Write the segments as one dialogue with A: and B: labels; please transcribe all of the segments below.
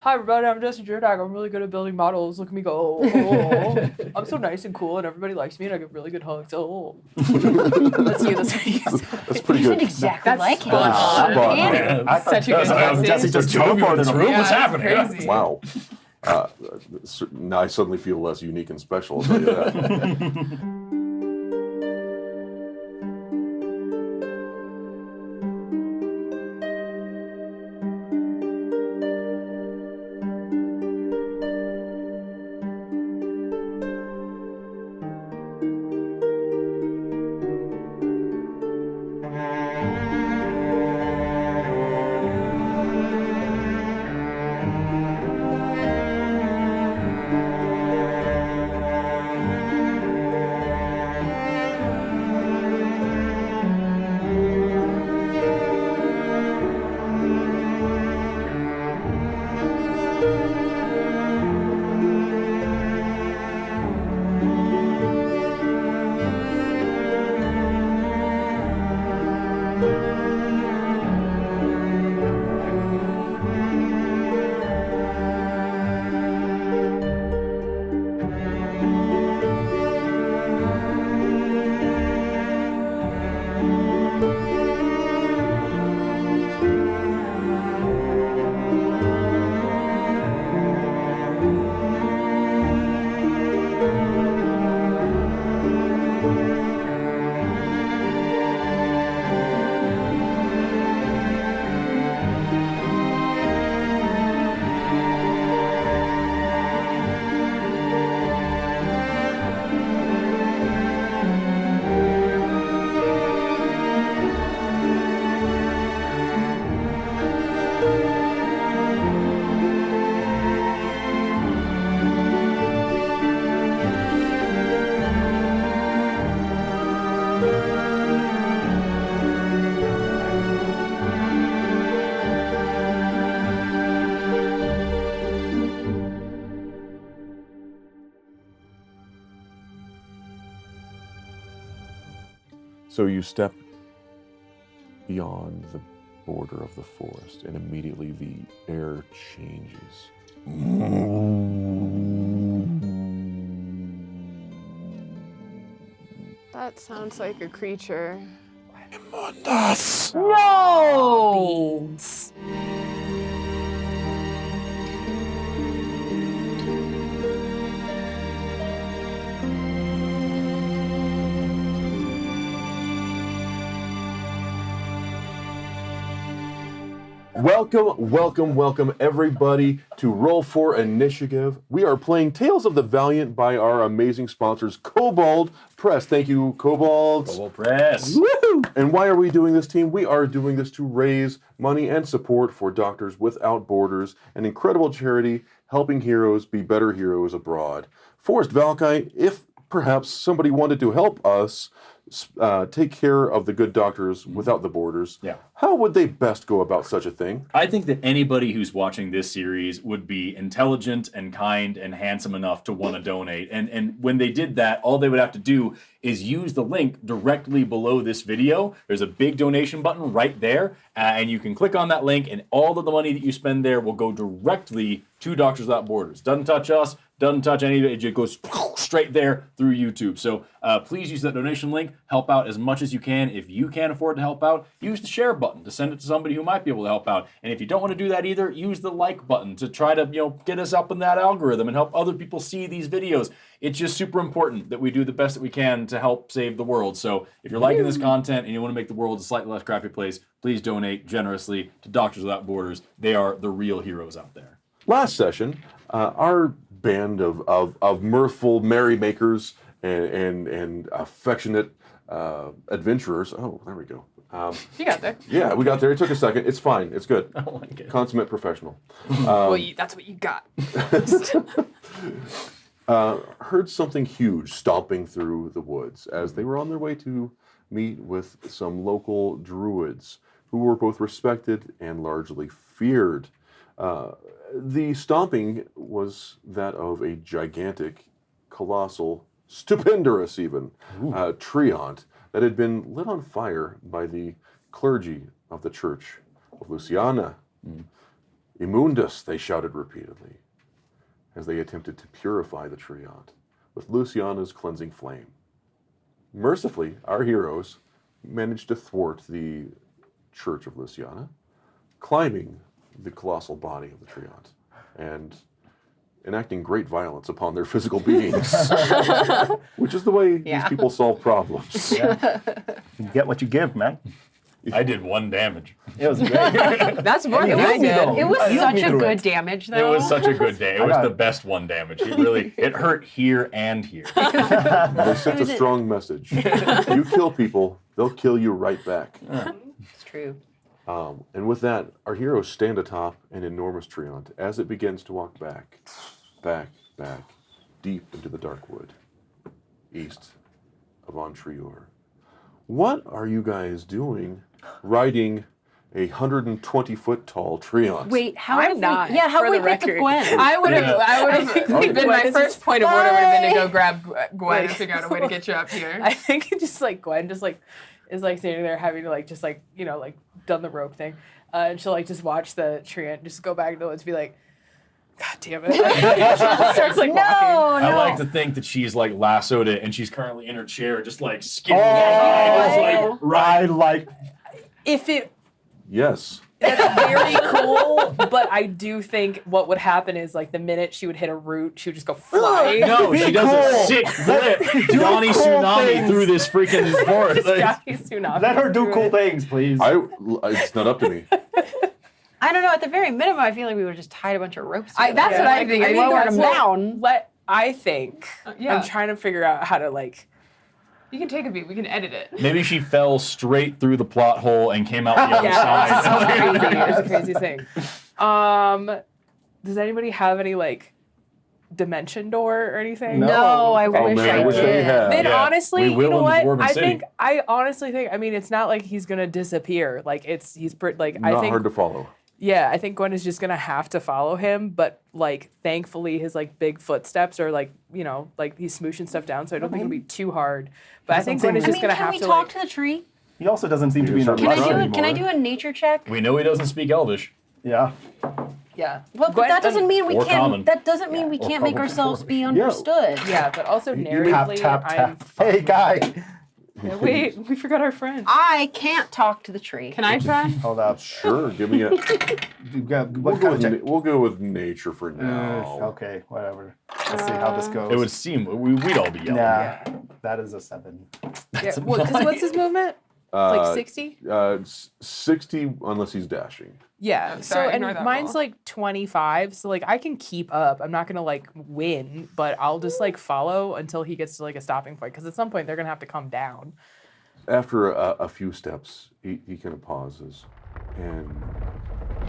A: Hi everybody, I'm Justin Jerdak. I'm really good at building models. Look at me go. Oh. I'm so nice and cool and everybody likes me and I give really good hugs. Oh. That's you. That's
B: pretty good.
C: You exactly like him.
A: Such a good voice.
B: Jesse just jumped on this room.
D: What's happening?
A: Crazy.
B: Wow. Now I suddenly feel less unique and special, I'll tell you that. So you step beyond the border of the forest, and immediately the air changes.
E: That sounds like a creature.
C: No!
A: Beans.
B: Welcome everybody to Roll for InitiaGive. We are playing Tales of the Valiant by our amazing sponsors, Kobold Press. Thank you, Kobold.
D: Kobold Press.
B: Woo! And why are we doing this, team? We are doing this to raise money and support for Doctors Without Borders, an incredible charity helping heroes be better heroes abroad. Forrest Valkai, if perhaps somebody wanted to help us take care of the good doctors without the borders, how would they best go about such a thing?
D: I think that anybody who's watching this series would be intelligent and kind and handsome enough to want to donate. And when they did that, all they would have to do is use the link directly below this video. There's a big donation button right there, and you can click on that link, and all of the money that you spend there will go directly to Doctors Without Borders. Doesn't touch us, doesn't touch any of it, it just goes straight there through YouTube. So please use that donation link, help out as much as you can. If you can't afford to help out, use the share button to send it to somebody who might be able to help out. And if you don't want to do that either, use the like button to try to get us up in that algorithm and help other people see these videos. It's just super important that we do the best that we can to help save the world. So if you're liking this content and you want to make the world a slightly less crappy place, please donate generously to Doctors Without Borders. They are the real heroes out there.
B: Last session, our band of mirthful merrymakers and affectionate adventurers. Oh, there we go.
A: You got there.
B: Yeah, we got there. It took a second. It's fine. It's good.
D: I like it.
B: Consummate professional.
A: Well, that's what you got.
B: Heard something huge stomping through the woods as they were on their way to meet with some local Druids who were both respected and largely feared. The stomping was that of a gigantic, colossal, stupendous even, treant that had been lit on fire by the clergy of the Church of Luciana. Immundus, they shouted repeatedly, as they attempted to purify the treant with Luciana's cleansing flame. Mercifully, our heroes managed to thwart the Church of Luciana, climbing the colossal body of the treant and enacting great violence upon their physical beings, which is the way these people solve problems.
F: Yeah. You get what you give, man.
D: I did 1 damage.
F: It was great.
A: That's more than I did.
C: It was
F: You
C: such
F: me
C: a
F: through
C: good
F: it.
C: damage, though.
D: It was such a good day. It was
F: got-
D: the best 1 damage. It hurt here and here.
B: They sent a strong message. You kill people, they'll kill you right back.
C: It's true.
B: And with that, our heroes stand atop an enormous treant as it begins to walk back, deep into the dark wood, east of Antrior. What are you guys doing riding a 120-foot tall treant?
C: Wait, how
A: I'm
C: did we?
A: not,
C: Yeah, how
A: for
C: we
A: the
C: pick the
A: record.
C: Gwen?
E: I would have.
D: Yeah.
E: I would
A: think
E: have been
A: Gwen
E: my
A: is
E: first
A: just-
E: point of order would have been to go
C: Bye.
E: grab Gwen and
A: Like-
E: figure out a way to get you up here.
A: I think it just like Gwen just like is like standing there having to like just like like done the rope thing, and she'll like just watch the treant just go back to the woods, be like, God damn it! She just starts like walking.
D: I like to think that she's like lassoed it and she's currently in her chair, just like skipping just like
F: I like.
A: If it
B: Yes.
A: that's very cool, but I do think what would happen is like the minute she would hit a root, she would just go flying.
D: No, she does a sick flip, Johnny
F: cool
D: Tsunami
F: things.
D: through this freaking forest. Like,
A: Johnny Tsunami
F: Let her do
A: through
F: cool
A: it.
F: things, please.
B: It's not up to me.
C: I don't know. At the very minimum, I feel like we would have just tied a bunch of ropes.
E: That's
C: together.
E: what I think. I think
C: lowered
E: that's
C: them
E: what-
C: down.
A: I think
E: yeah.
A: I'm trying to figure out how to like.
E: You can take a beat. We can edit it.
D: maybe she fell straight through the plot hole and came out the other
A: Yeah,
D: side.
A: it's crazy. It's a crazy thing. Does anybody have any like dimension door or anything?
C: No, I
B: Oh
C: wish
B: man,
C: I
B: I wish they
C: did.
B: had.
A: Then
D: Yeah,
A: honestly,
D: we will
A: you know
D: in
A: what?
D: Dwarven
A: I
D: City.
A: honestly think. I mean, it's not like he's gonna disappear. Like like
B: Not
A: I think.
B: hard to follow.
A: Yeah, I think Gwen is just gonna have to follow him. But like, thankfully, his like big footsteps are like like he's smooshing stuff down, so I don't think it'll be too hard. But I think Gwen is
C: I
A: just
C: mean,
A: gonna
C: can
A: have
C: we
A: to
C: talk
A: like.
C: to the tree?
F: He also doesn't seem to be in a
B: Can
C: Can
F: rush
C: I do
F: anymore.
C: it? Can I do a nature check?
D: We know he doesn't speak Elvish.
F: Yeah.
A: Yeah.
C: Well, but
A: Gwen-
C: that doesn't mean we
D: Or
C: can't.
D: common.
C: That doesn't mean we can't make
F: common.
C: ourselves be understood.
A: Yeah, but also
F: Tap,
A: narratively,
F: tap,
A: I'm.
F: tap. Hey, guy.
A: Yeah, wait, we forgot our friend.
C: I can't talk to the tree.
E: Can I try?
F: Hold up.
B: Sure, give me a.
F: You got,
B: We'll
F: what
B: go,
F: kind
B: with,
F: of check?
B: we'll go with nature for now.
F: Okay, whatever. Let's see how this goes.
D: It would seem we'd all be yelling.
F: Nah, that is a 7.
A: Yeah, because what's his movement? Like 60?
B: 60 unless he's dashing.
A: Yeah.
E: Oh,
A: So
E: sorry,
A: and
E: ignore that
A: mine's
E: roll.
A: like 25, so like I can keep up. I'm not gonna like win, but I'll just like follow until he gets to like a stopping point. Because at some point they're gonna have to come down.
B: After a few steps, he kind of pauses, and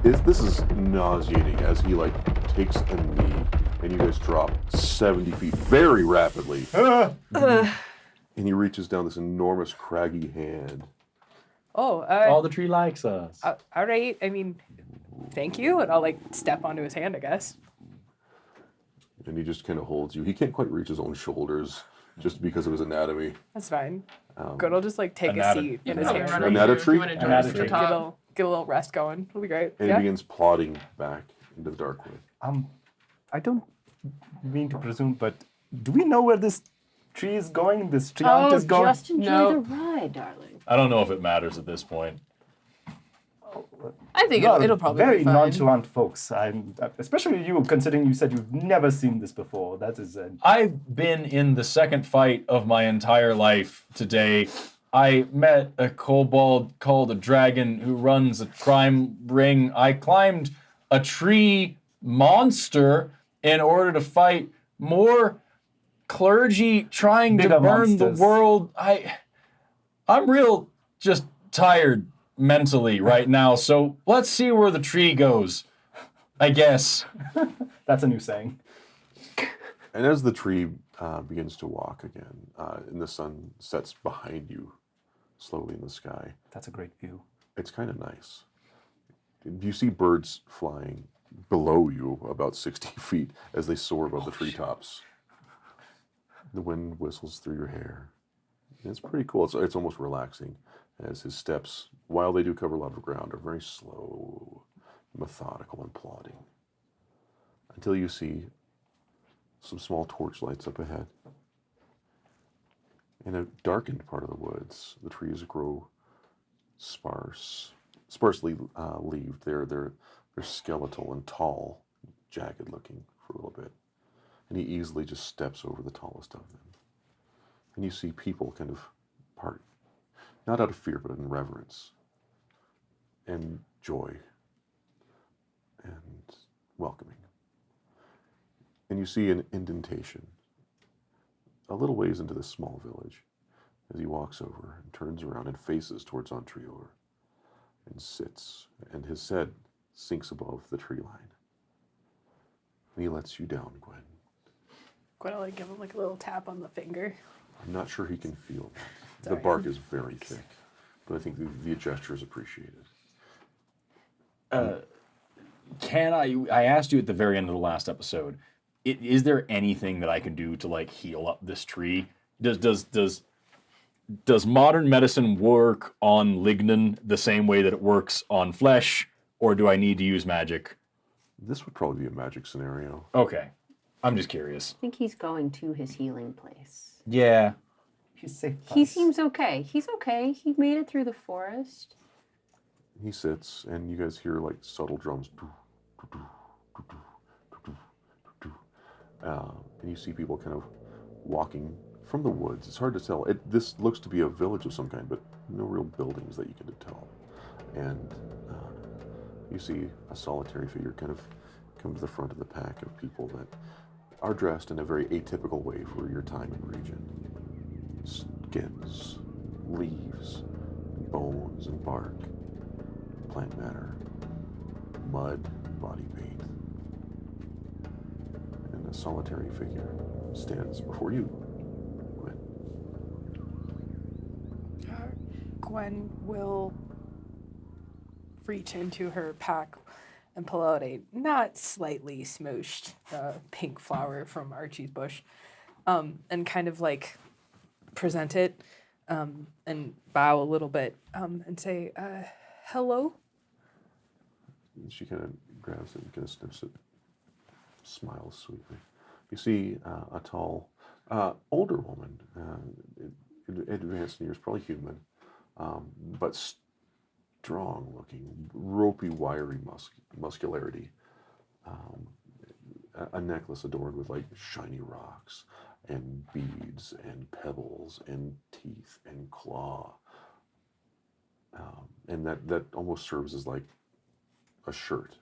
B: this is nauseating as he like takes a knee, and you guys drop 70 feet very rapidly, and he reaches down this enormous craggy hand.
A: Oh,
D: All the tree likes us.
A: all right. I mean, thank you, and I'll like step onto his hand, I guess.
B: And he just kind of holds you. He can't quite reach his own shoulders just because of his anatomy.
A: That's fine. Good. I'll just like take a
D: Anata-
A: seat
E: You
A: in
E: can
A: his
E: probably
A: hand.
E: run
B: An
E: over here if
B: tree?
E: you want to join
F: An
E: us at the
F: tree.
E: top.
A: Get a little rest going. It'll be great.
B: And
A: Yeah.
B: he begins plodding back into the dark wood.
F: I don't mean to presume, but do we know where this tree is going? This treant is going?
C: just enjoy
E: No.
C: the ride, darling.
D: I don't know if it matters at this point.
E: I think
F: Well,
E: it'll probably
F: very
E: be fine.
F: nonchalant folks. Especially you, considering you said you've never seen this before. That is
D: I've been in the second fight of my entire life today. I met a kobold called a dragon who runs a crime ring. I climbed a tree monster in order to fight more clergy trying to
F: Bigger
D: burn
F: monsters.
D: the world. I'm real just tired mentally right now, so let's see where the tree goes, I guess.
F: that's a new saying.
B: And as the tree begins to walk again, and the sun sets behind you slowly in the sky,
F: That's a great view.
B: it's kind of nice. You see birds flying below you about 60 feet as they soar above the treetops. The wind whistles through your hair. It's pretty cool. It's almost relaxing as his steps, while they do cover a lot of ground, are very slow. methodical and plodding, until you see some small torchlights up ahead. In a darkened part of the woods, the trees grow sparsely leaved. They're skeletal and tall, jagged looking for a little bit. And he easily just steps over the tallest of them. And you see people kind of part, not out of fear, but in reverence and joy and welcoming. And you see an indentation a little ways into this small village as he walks over and turns around and faces towards Antrior and sits, and his head sinks above the tree line. And he lets you down, Gwen.
A: Gwen will like give him like a little tap on the finger.
B: I'm not sure he can feel that.
A: Sorry.
B: The bark is very thick, but I think the gesture is appreciated.
D: Can I asked you at the very end of the last episode, is there anything that I can do to like heal up this tree? Does modern medicine work on lignin the same way that it works on flesh, or do I need to use magic?
B: This would probably be a magic scenario.
D: Okay. I'm just curious.
C: I think he's going to his healing place.
D: Yeah.
F: He's safe.
C: He seems okay. He's okay. He made it through the forest.
B: He sits, and you guys hear like subtle drums. And you see people kind of walking from the woods. It's hard to tell. This looks to be a village of some kind, but no real buildings that you can tell. And you see a solitary figure kind of come to the front of the pack of people that are dressed in a very atypical way for your time and region. Skins, leaves, bones and bark, plant matter, mud, body paint. And a solitary figure stands before you, Gwen.
A: Gwen will reach into her pack and pull out a not slightly smooshed pink flower from Archie's bush, and kind of like present it and bow a little bit and say, hello?
B: And she kind of grabs it and kind of sniffs it, smiles sweetly. You see a tall, older woman, advanced in years, probably human, but strong looking, ropey, wiry muscularity. A necklace adorned with like shiny rocks and beads and pebbles and teeth and claw. And that almost serves as like a shirt.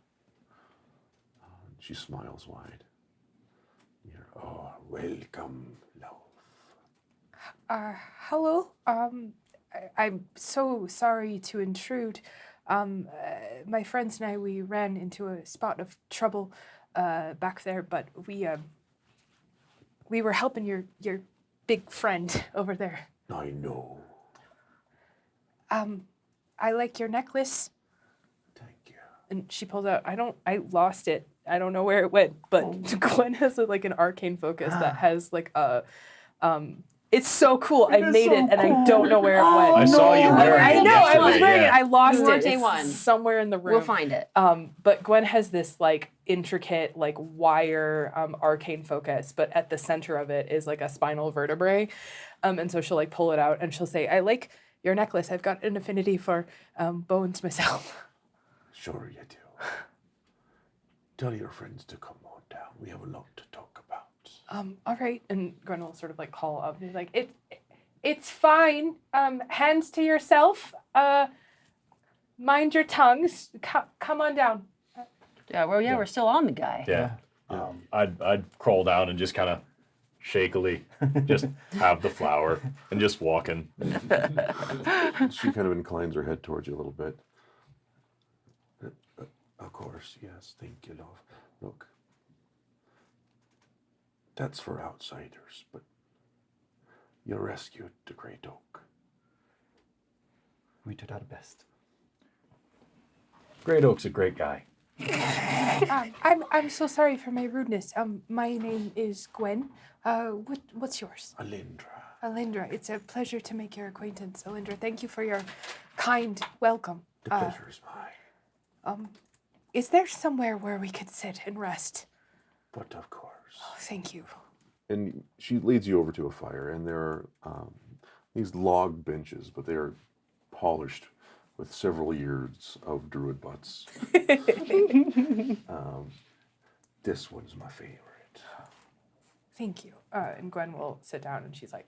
B: She smiles wide. Oh, welcome, love.
A: Hello? I'm so sorry to intrude. My friends and I, we ran into a spot of trouble back there, but we were helping your big friend over there.
B: I know.
A: I like your necklace.
B: Thank you.
A: And she pulls out, I lost it. I don't know where it went, but Gwen has like an arcane focus that has like a, it's so cool. I made it and I don't know where it went.
D: I saw you wearing
A: I
D: it
A: know, I was
D: yesterday,
A: wearing
D: yeah.
A: it. I lost
C: You
A: it.
C: weren't
A: It's
C: A1.
A: somewhere in the room.
C: We'll find it.
A: But Gwen has this like intricate like wire arcane focus, but at the center of it is like a spinal vertebrae. And so she'll like pull it out and she'll say, I like your necklace. I've got an affinity for bones myself.
B: Sure you do. Tell your friends to come on down. We have a lot to talk about.
A: All right. And Gwen will sort of like call up and he's like, it's fine. Hands to yourself. Mind your tongues. Come on down.
C: Yeah, we're still on the guy.
D: Yeah. I'd crawl down and just kind of shakily just have the flower and just walking.
B: She kind of inclines her head towards you a little bit. Of course, yes. Thank you, love. Look, that's for outsiders, but you rescued the Great Oak.
F: We did our best.
D: Great Oak's a great guy.
A: I'm so sorry for my rudeness. My name is Gwen. What's yours?
B: Alindra.
A: Alindra. It's a pleasure to make your acquaintance, Alindra. Thank you for your kind welcome.
B: The pleasure is mine.
A: Is there somewhere where we could sit and rest?
B: But of course.
A: Oh, thank you.
B: And she leads you over to a fire, and there are these log benches, but they are polished with several years of druid butts. This one's my favorite.
A: Thank you. And Gwen will sit down, and she's like,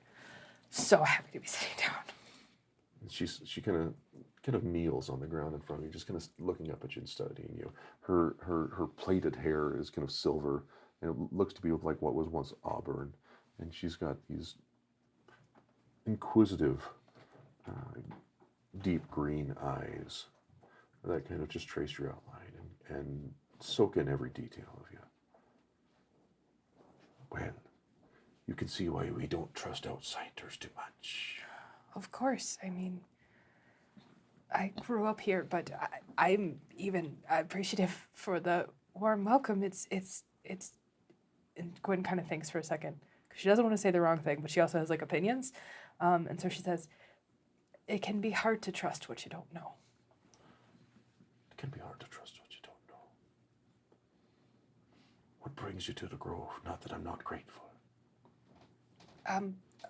A: so happy to be sitting down.
B: And she kind of kneels on the ground in front of you, just kind of looking up at you and studying you. Her plaited hair is kind of silver, and it looks to be like what was once auburn. And she's got these inquisitive, deep green eyes that kind of just trace your outline and soak in every detail of you. Well, you can see why we don't trust outsiders too much.
A: Of course. I mean, I grew up here, but I'm even appreciative for the warm welcome. It's. And Gwen kind of thinks for a second, because she doesn't want to say the wrong thing, but she also has like opinions. And so she says, it can be hard to trust what you don't know.
B: It can be hard to trust what you don't know. What brings you to the grove? Not that I'm not grateful.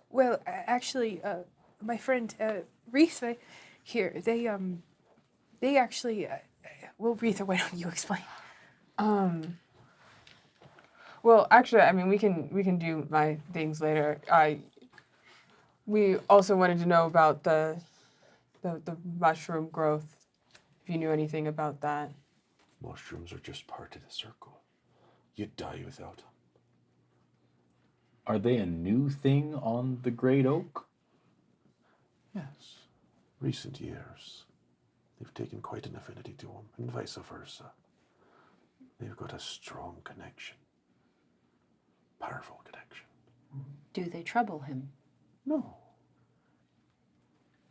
A: Well, actually, my friend Reese here, they actually, well, Reese, why don't you explain?
E: Well, actually, I mean, we can do my things later. We also wanted to know about the mushroom growth. If you knew anything about that.
B: Mushrooms are just part of the circle. You'd die without them.
D: Are they a new thing on the Great Oak?
B: Yes. Recent years, they've taken quite an affinity to them, and vice versa. They've got a strong connection. Powerful connection.
C: Do they trouble him?
B: No.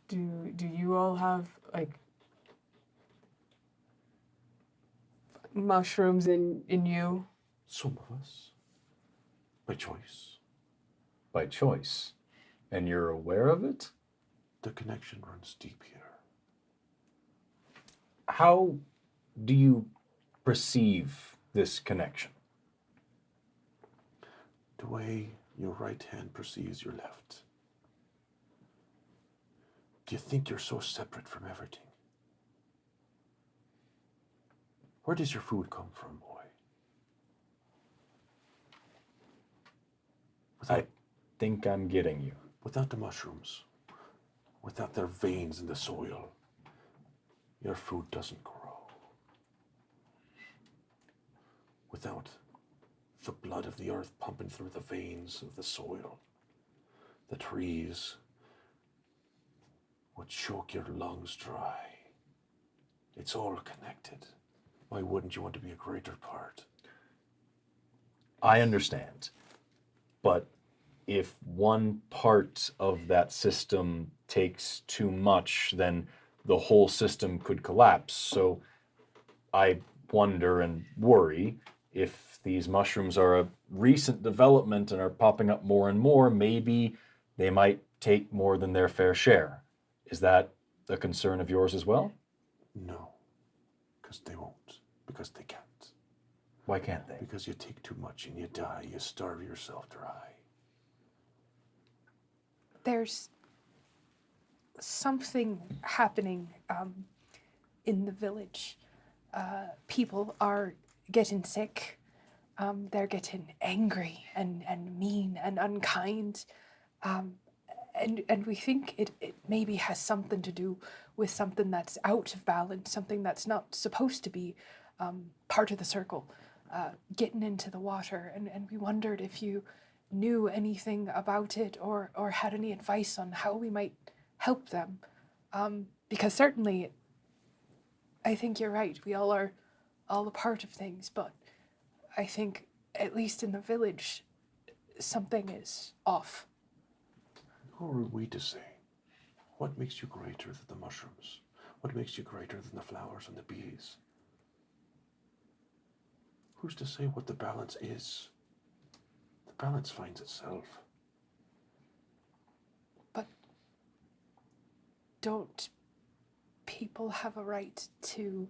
E: Do you all have like mushrooms in you?
B: Some of us. By choice.
D: By choice. And you're aware of it?
B: The connection runs deep here.
D: How do you perceive this connection?
B: The way your right hand perceives your left. Do you think you're so separate from everything? Where does your food come from, boy?
D: I think I'm getting you.
B: Without the mushrooms, without their veins in the soil, your food doesn't grow. Without the blood of the earth pumping through the veins of the soil, the trees would choke your lungs dry. It's all connected. Why wouldn't you want to be a greater part?
D: I understand. But if one part of that system takes too much, then the whole system could collapse. So I wonder and worry if these mushrooms are a recent development and are popping up more and more, maybe they might take more than their fair share. Is that a concern of yours as well?
B: No, because they won't, because they can't.
D: Why can't they?
B: Because you take too much and you die, you starve yourself dry.
A: There's something happening in the village. People are getting sick. They're getting angry and mean and unkind. And we think it maybe has something to do with something that's out of balance, something that's not supposed to be part of the circle, getting into the water. And we wondered if you knew anything about it or had any advice on how we might help them. Because certainly, I think you're right. We all are all a part of things, but I think, at least in the village, something is off.
B: Who are we to say? What makes you greater than the mushrooms? What makes you greater than the flowers and the bees? Who's to say what the balance is? The balance finds itself.
A: But don't people have a right to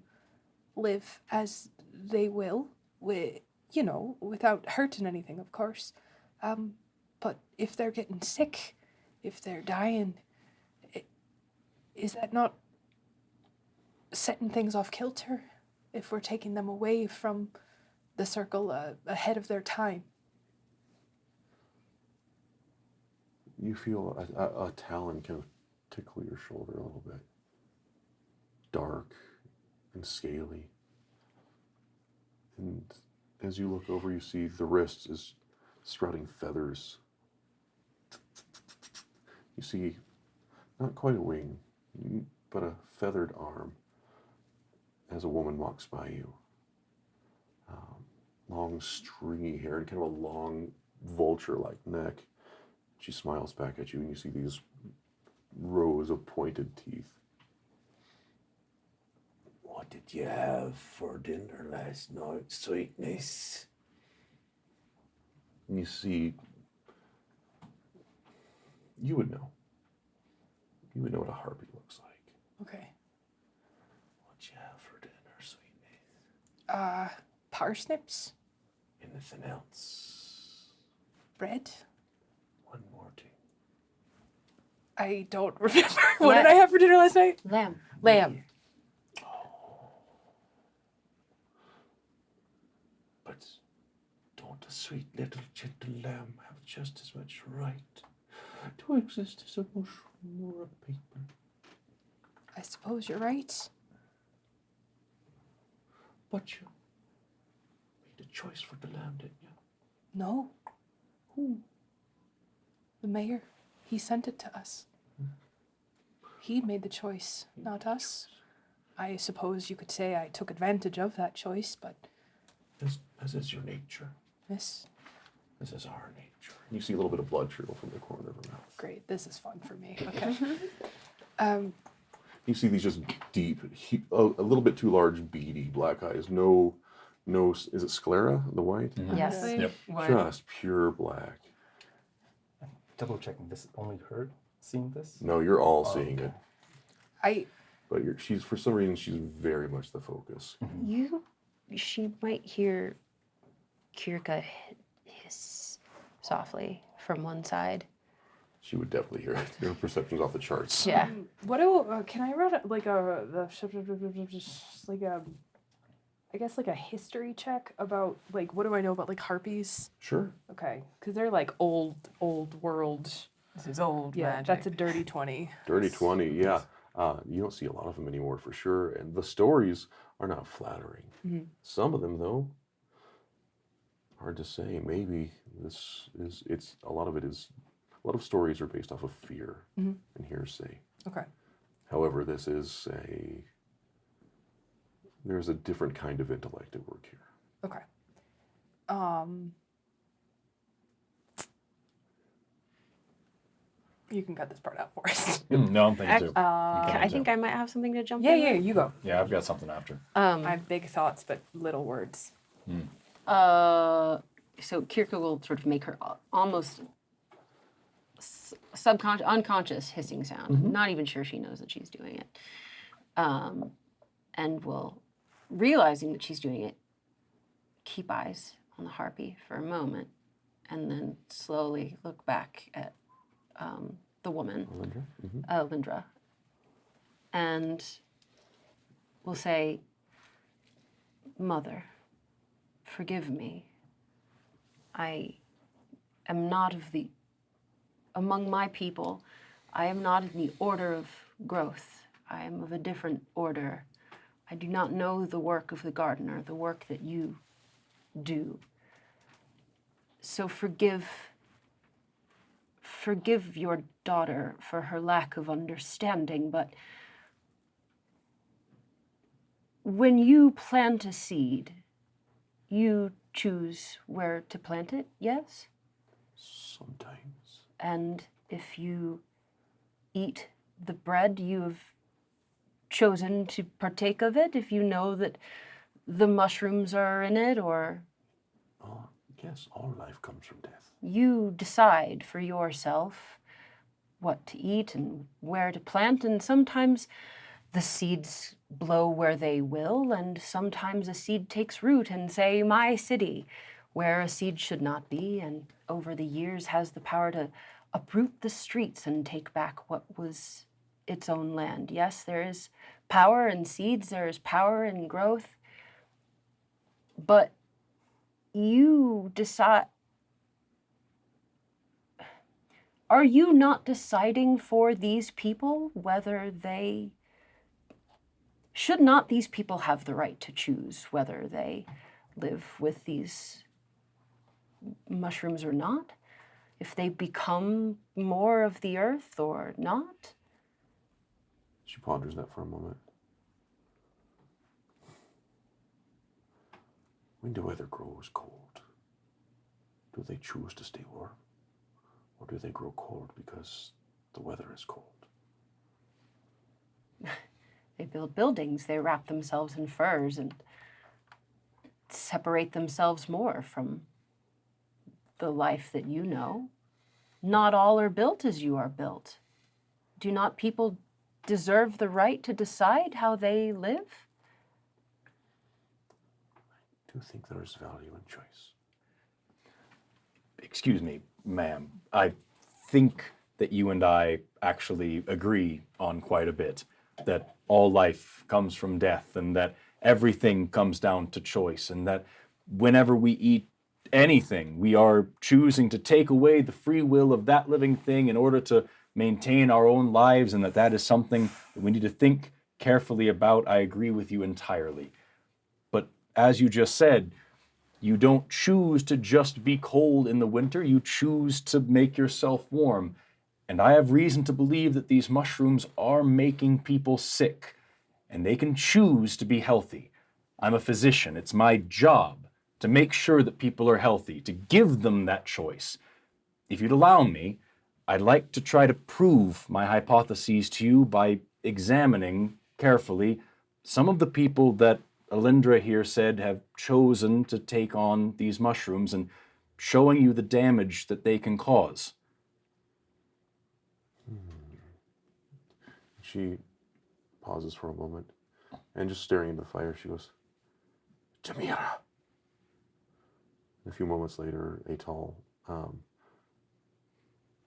A: live as they will, without hurting anything, of course. But if they're getting sick, if they're dying, is that not setting things off kilter if we're taking them away from the circle ahead of their time?
B: You feel a talon kind of tickle your shoulder a little bit. Dark and scaly. And as you look over, you see the wrist is sprouting feathers. You see not quite a wing, but a feathered arm as a woman walks by you. Long stringy hair and kind of a long vulture-like neck. She smiles back at you and you see these rows of pointed teeth.
G: What did you have for dinner last night, sweetness?
B: And you see, you would know. You would know what a harpy looks like.
A: Okay.
G: What'd you have for dinner, sweetness?
A: Parsnips,
G: Anything else?
A: bread.
G: One more thing.
A: I don't remember. What did I have for dinner last night?
C: Lamb.
A: Lamb.
G: But don't a sweet little gentle lamb have just as much right to exist as a mushroom or a paper?
A: I suppose you're right.
G: But you made a choice for the lamb, didn't you?
A: No.
G: Who?
A: The mayor. He sent it to us. He made the choice, not us. I suppose you could say I took advantage of that choice, but
G: As is your nature.
A: this,
G: As is our nature.
B: You see a little bit of blood trickle from the corner of her mouth.
A: great. This is fun for me. Okay.
B: You see these just deep, a little bit too large, beady black eyes. No, is it sclera, the white?
C: Yes.
D: Yep.
B: Just pure black.
F: Double checking. This only her seeing this?
B: No, you're all seeing it. But she's, for some reason, she's very much the focus.
C: She might hear Kirka hiss softly from one side.
B: She would definitely hear it. Her perception's off the charts.
C: Yeah.
A: Can I run like a history check about what do I know about harpies?
B: Sure.
A: Okay, because they're old world.
E: This is old
A: Yeah,
E: magic.
A: that's a dirty 20.
B: Dirty 20, yeah. You don't see a lot of them anymore for sure. And the stories are not flattering.
A: Mhm.
B: Some of them, though, hard to say. Maybe a lot of stories are based off of fear
A: Mhm.
B: and hearsay.
A: Okay.
B: However, there's a different kind of intellect at work here.
A: Okay. You can cut this part out for us.
D: No, I'm thinking too.
C: I think I might have something to jump
A: Yeah,
C: in
A: yeah,
C: with.
A: you go.
D: Yeah, I've got something after.
A: I have big thoughts, but little words.
C: So Kirka will sort of make her almost subconscious, unconscious hissing sound. Not even sure she knows that she's doing it. And will, realizing that she's doing it, keep eyes on the harpy for a moment, and then slowly look back at the woman, Lindra, and will say, "Mother, forgive me. I am not among my people, I am not in the order of growth. I am of a different order. I do not know the work of the gardener, the work that you do. So forgive your daughter for her lack of understanding, but when you plant a seed, you choose where to plant it, yes?
G: Sometimes.
C: And if you eat the bread, you have chosen to partake of it, if you know that the mushrooms are in it, or
G: Yes, all life comes from death.
C: you decide for yourself what to eat and where to plant, and sometimes the seeds blow where they will, and sometimes a seed takes root in, say, my city, where a seed should not be, and over the years has the power to uproot the streets and take back what was its own land. Yes, there is power in seeds, there is power in growth, but you decide. Are you not deciding for these people whether they... Should not these people have the right to choose whether they live with these mushrooms or not? If they become more of the earth or not?
B: She ponders that for a moment. When the weather grows cold, do they choose to stay warm? Or do they grow cold because the weather is cold?
C: They build buildings, they wrap themselves in furs and separate themselves more from the life that you know. Not all are built as you are built. Do not people deserve the right to decide how they live?
B: I do think there is value in choice.
D: Excuse me, ma'am. I think that you and I actually agree on quite a bit. That all life comes from death, and that everything comes down to choice, and that whenever we eat anything, we are choosing to take away the free will of that living thing in order to maintain our own lives, and that is something that we need to think carefully about. I agree with you entirely. But as you just said, you don't choose to just be cold in the winter, you choose to make yourself warm. And I have reason to believe that these mushrooms are making people sick, and they can choose to be healthy. I'm a physician. It's my job to make sure that people are healthy, to give them that choice. If you'd allow me, I'd like to try to prove my hypotheses to you by examining carefully some of the people that Alindra here said have chosen to take on these mushrooms and showing you the damage that they can cause.
B: She pauses for a moment, and just staring into the fire, she goes, Jamira. A few moments later, a tall,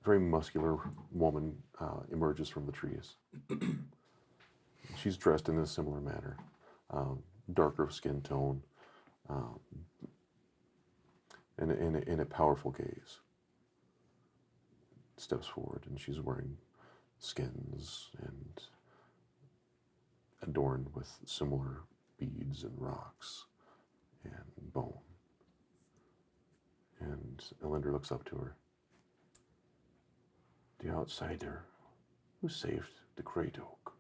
B: very muscular woman emerges from the trees. She's dressed in a similar manner, darker skin tone, in a powerful gaze. Steps forward, and she's wearing skins and adorned with similar beads and rocks and bone. And Elender looks up to her. The outsider who saved the Great Oak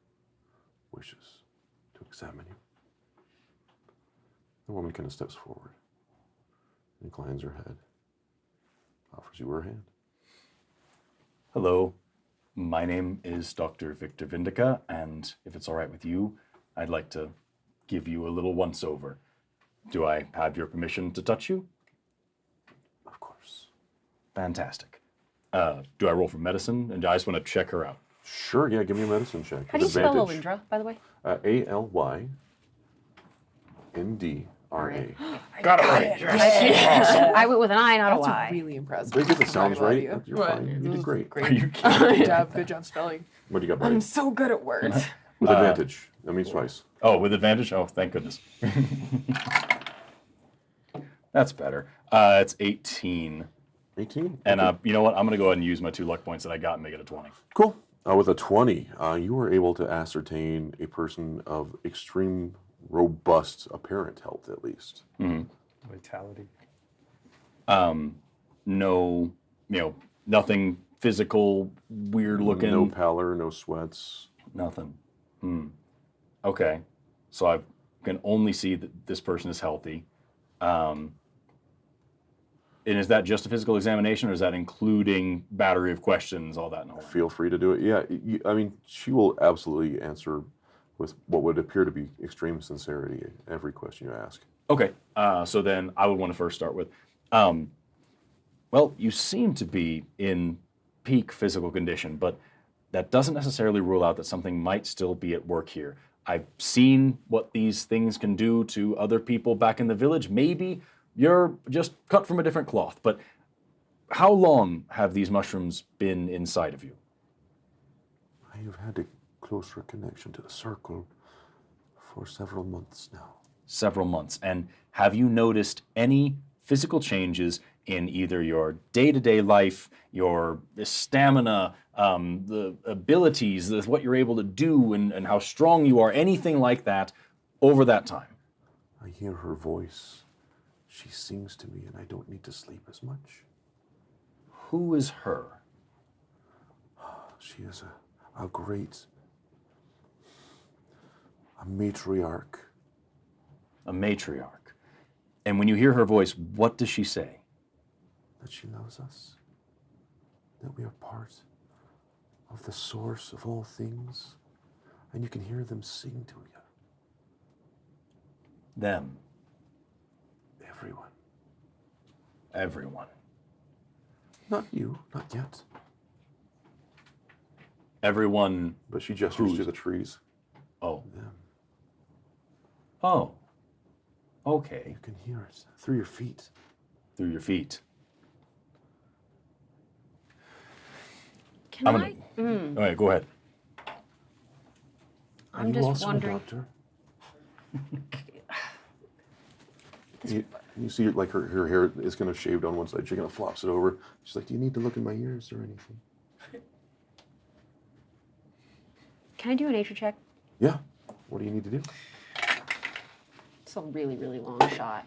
B: wishes to examine you. The woman kind of steps forward, inclines her head, offers you her hand.
D: Hello, my name is Dr. Victor Vindica, and if it's all right with you, I'd like to give you a little once-over. Do I have your permission to touch you?
B: Of course.
D: Fantastic. Do I roll for medicine? And I just want to check her out.
B: Sure, yeah, give me a medicine check.
C: How do you spell Alindra, by the way?
B: Alyndrara.
D: Got it right.
C: I went with an I, not a
A: That's
C: Y.
A: really impressive.
B: I think it sounds right.
A: You.
B: You're
E: What?
B: fine. You did great.
A: Great.
D: Are you kidding?
A: Good job spelling.
B: What do you got,
E: I'm
B: buddy?
E: so good at words.
B: With advantage. That means twice.
D: Oh, with advantage? Oh, thank goodness. That's better. It's 18.
B: 18.
D: And
B: Okay.
D: you know what? I'm going to go ahead and use my 2 luck points that I got and make it a 20.
B: Cool. With a 20, you were able to ascertain a person of extreme, robust apparent health, at least.
F: Vitality.
D: No, nothing physical, weird looking.
B: No pallor, no sweats.
D: Nothing. Okay. So I can only see that this person is healthy. And is that just a physical examination, or is that including battery of questions, all that and all that?
B: Feel free to do it. Yeah, I mean, she will absolutely answer with what would appear to be extreme sincerity every question you ask.
D: Okay. So then I would want to first start with, well, you seem to be in peak physical condition, but that doesn't necessarily rule out that something might still be at work here. I've seen what these things can do to other people back in the village. Maybe you're just cut from a different cloth, but how long have these mushrooms been inside of you?
B: I have had a closer connection to the circle for several months now.
D: Several months. And have you noticed any physical changes in either your day-to-day life, your stamina, the abilities, what you're able to do, and how strong you are, anything like that over that time?
B: I hear her voice. She sings to me, and I don't need to sleep as much.
D: Who is her?
B: She is a matriarch.
D: A matriarch. And when you hear her voice, what does she say?
B: That she loves us. That we are part of the source of all things. And you can hear them sing to you.
D: Them.
B: Everyone.
D: Everyone.
B: Not you, not yet.
D: Everyone.
B: But she gestures
D: Who's?
B: to the trees.
D: Oh.
B: Them.
D: Oh. Okay.
B: You can hear it through your feet.
D: Through your feet.
C: Can
D: I'm
C: I?
D: gonna, All right, go ahead.
C: I'm
B: Are you
C: just
B: also
C: wondering.
B: a doctor? you see, like her hair is kind of shaved on one side. She kind of flops it over. She's like, "Do you need to look in my ears or anything?"
C: Can I do a nature check?
B: Yeah. What do you need to do?
C: It's a really, really long shot.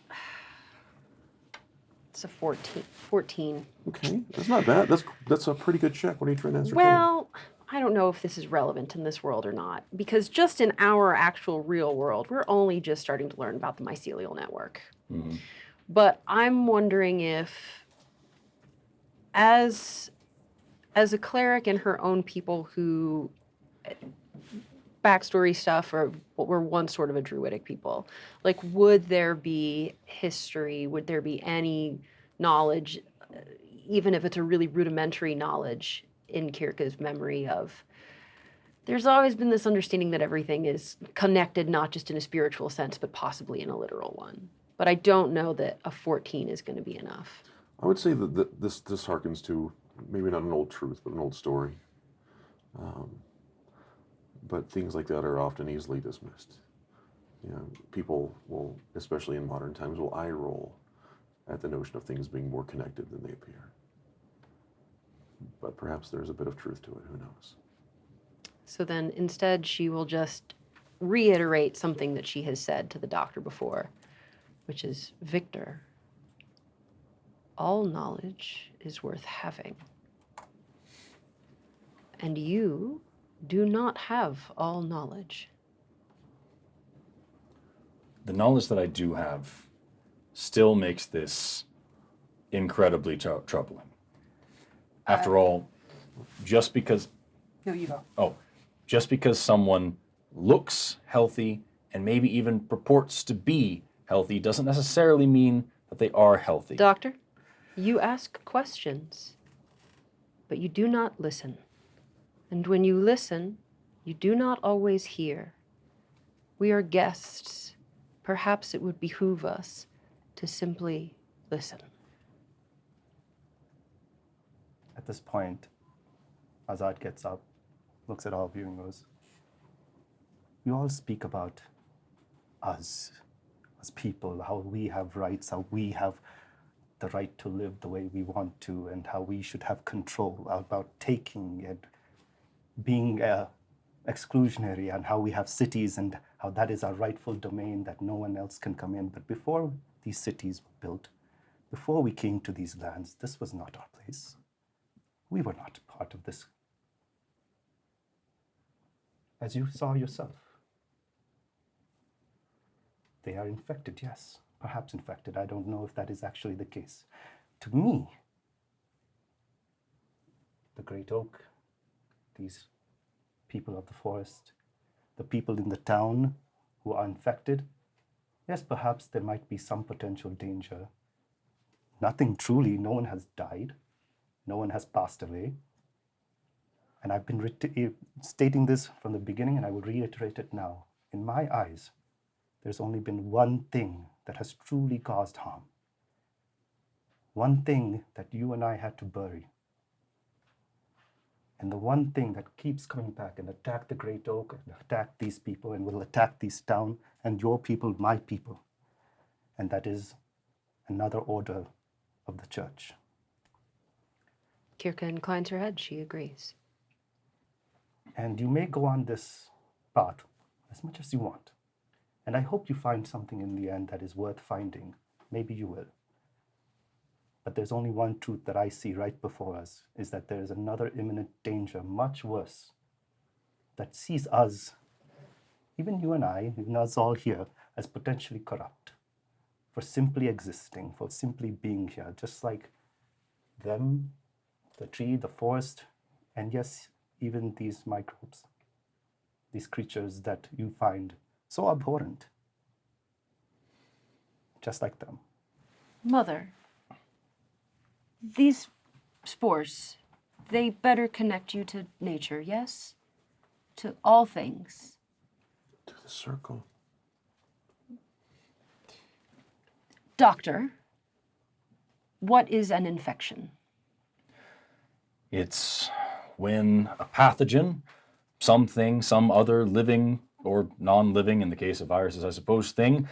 C: It's a 14.
B: Okay, that's not bad. That's a pretty good check. What are you trying to ascertain?
C: Well, I don't know if this is relevant in this world or not, because just in our actual real world, we're only just starting to learn about the mycelial network.
D: Mm-hmm.
C: But I'm wondering if, as a cleric and her own people who backstory stuff or what were once sort of a druidic people, like, would there be history? Would there be any knowledge, even if it's a really rudimentary knowledge, in Kirka's memory of, there's always been this understanding that everything is connected, not just in a spiritual sense, but possibly in a literal one. But I don't know that a 14 is going to be enough.
B: I would say that this harkens to maybe not an old truth, but an old story. But things like that are often easily dismissed. You know, people will, especially in modern times, will eye roll at the notion of things being more connected than they appear. But perhaps there's a bit of truth to it, who knows?
C: So then instead she will just reiterate something that she has said to the doctor before, which is, Victor, all knowledge is worth having. And you do not have all knowledge.
D: The knowledge that I do have still makes this incredibly troubling. After all, just because...
A: No, you go.
D: Oh, just because someone looks healthy and maybe even purports to be healthy doesn't necessarily mean that they are healthy.
C: Doctor, you ask questions, but you do not listen. And when you listen, you do not always hear. We are guests. Perhaps it would behoove us to simply listen.
F: At this point, Azad gets up, looks at all of you and goes, you all speak about us as people, how we have rights, how we have the right to live the way we want to, and how we should have control about taking and being exclusionary, and how we have cities and how that is our rightful domain that no one else can come in. But before these cities were built, before we came to these lands, this was not our place. We were not part of this. As you saw yourself, they are infected, yes, perhaps infected. I don't know if that is actually the case. To me, the great oak, these people of the forest, the people in the town who are infected, yes, perhaps there might be some potential danger. Nothing truly, no one has died, no one has passed away. And I've been stating this from the beginning, and I will reiterate it now. In my eyes, there's only been one thing that has truly caused harm. One thing that you and I had to bury. And the one thing that keeps coming back and attack the Great Oak, and attack these people, and will attack this town, and your people, my people. And that is another order of the church.
C: Kirka inclines her head. She agrees.
F: And you may go on this path as much as you want. And I hope you find something in the end that is worth finding. Maybe you will. But there's only one truth that I see right before us, is that there is another imminent danger, much worse, that sees us, even you and I, even us all here, as potentially corrupt, for simply existing, for simply being here, just like them, the tree, the forest, and yes, even these microbes, these creatures that you find so abhorrent, just like them.
C: Mother, these spores, they better connect you to nature, yes? To all things.
B: To the circle.
C: Doctor, what is an infection?
D: It's when a pathogen, something, some other living or non-living, in the case of viruses, I suppose, thing,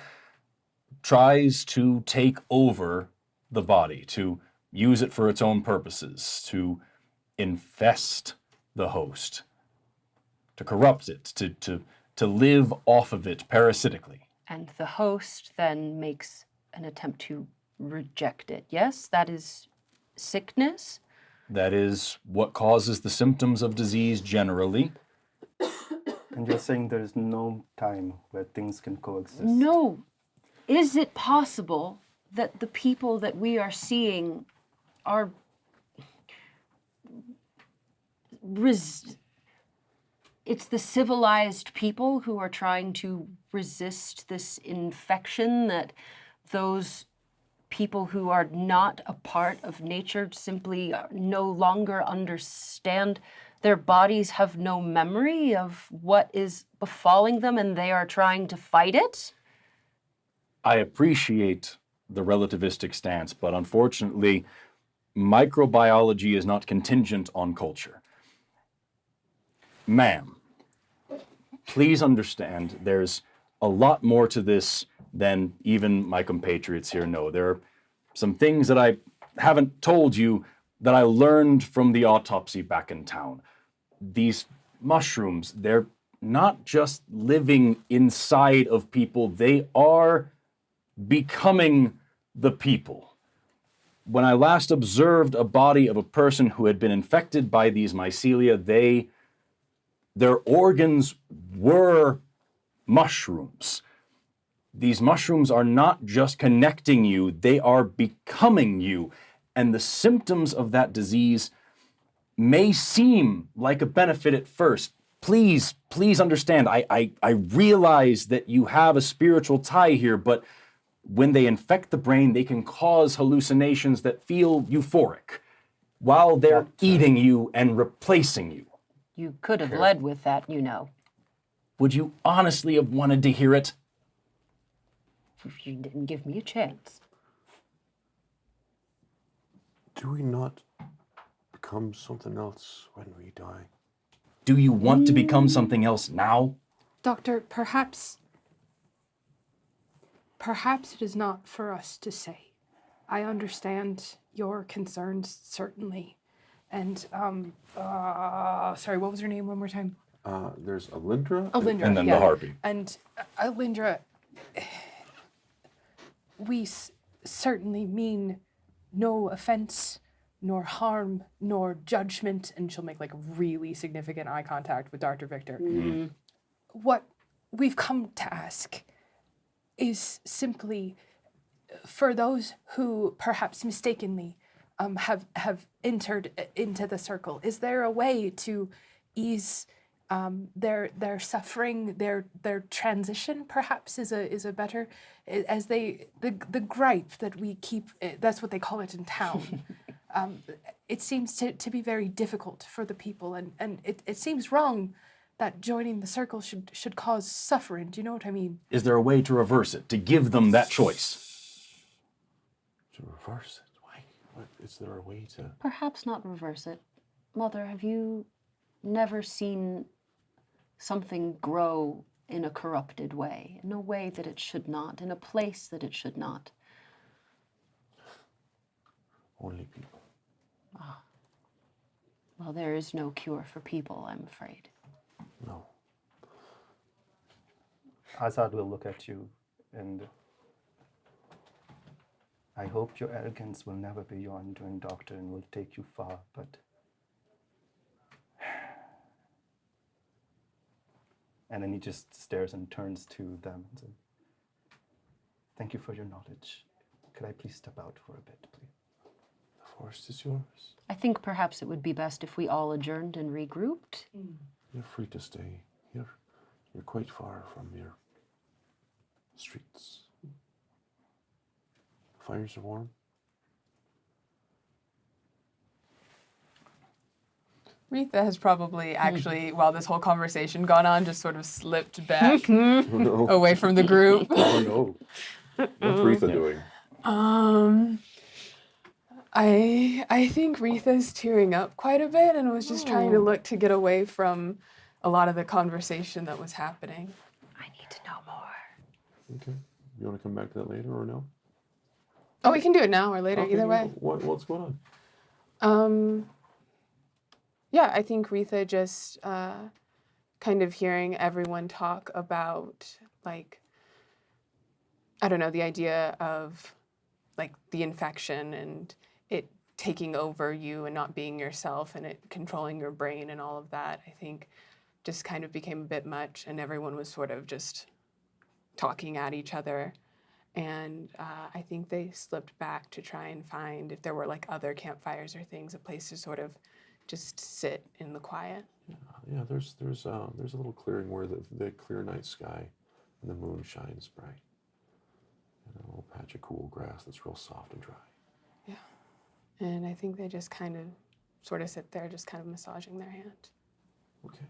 D: tries to take over the body, to use it for its own purposes, to infest the host, to corrupt it, to live off of it parasitically.
C: And the host then makes an attempt to reject it, yes? That is sickness?
D: That is what causes the symptoms of disease generally.
F: And you're saying there is no time where things can coexist?
C: No. Is it possible that the people that we are seeing are it's the civilized people who are trying to resist this infection, that those people who are not a part of nature simply no longer understand? Their bodies have no memory of what is befalling them, and they are trying to fight it?
D: I appreciate the relativistic stance, but unfortunately, microbiology is not contingent on culture. Ma'am, please understand there's a lot more to this than even my compatriots here know. There are some things that I haven't told you that I learned from the autopsy back in town. These mushrooms, they're not just living inside of people, they are becoming the people. When I last observed a body of a person who had been infected by these mycelia, their organs were mushrooms. These mushrooms are not just connecting you, they are becoming you. And the symptoms of that disease may seem like a benefit at first. Please understand, I realize that you have a spiritual tie here, but when they infect the brain, they can cause hallucinations that feel euphoric while they're eating you and replacing you.
C: You could have led with that, you know.
D: Would you honestly have wanted to hear it?
C: You didn't give me a chance.
B: Do we not become something else when we die?
D: Do you want to become something else now?
H: Doctor, perhaps it is not for us to say. I understand your concerns, certainly. And, sorry, what was her name one more time?
B: There's Alindra.
H: Alindra,
D: And then
H: yeah.
D: the harpy.
H: And Alindra, we certainly mean no offense, nor harm, nor judgment. And she'll make like really significant eye contact with Dr. Victor.
C: Mm-hmm.
H: What we've come to ask is simply for those who perhaps mistakenly have entered into the circle. Is there a way to ease their suffering, their transition? Perhaps is a better, as the gripe that we keep. That's what they call it in town. it seems to be very difficult for the people, and it seems wrong that joining the circle should cause suffering. Do you know what I mean?
D: Is there a way to reverse it, to give them that choice?
B: To reverse it? Why? What, is there a way to...
C: Perhaps not reverse it. Mother, have you never seen something grow in a corrupted way, in a way that it should not, in a place that it should not?
B: Only people.
C: Ah. Well, there is no cure for people, I'm afraid.
B: No.
F: Azad will look at you, and I hope your arrogance will never be your undoing, Doctor, and will take you far, but... And then he just stares and turns to them and says, "Thank you for your knowledge. Could I please step out for a bit, please?"
B: The forest is yours.
C: I think perhaps it would be best if we all adjourned and regrouped.
B: You're free to stay here. You're quite far from your streets. Fires are warm.
E: Retha has probably actually, while this whole conversation gone on, just sort of slipped back
B: Oh, no.
E: away from the group.
B: Oh, no. What's Retha doing?
E: I think Retha's tearing up quite a bit and was just trying to look to get away from a lot of the conversation that was happening.
C: I need to know more.
B: Okay. You want to come back to that later or no?
E: Oh, we can do it now or later,
B: Okay,
E: either way.
B: What's going on?
E: Yeah, I think Retha just kind of hearing everyone talk about, like, I don't know, the idea of, like, the infection and it taking over you and not being yourself and it controlling your brain and all of that, I think just kind of became a bit much, and everyone was sort of just talking at each other. And I think they slipped back to try and find, if there were like other campfires or things, a place to sort of just sit in the quiet.
B: Yeah, there's a little clearing where the clear night sky and the moon shines bright. And a little patch of cool grass that's real soft and dry.
E: Yeah. And I think they just kind of sort of sit there, just kind of massaging their hand.
B: Okay.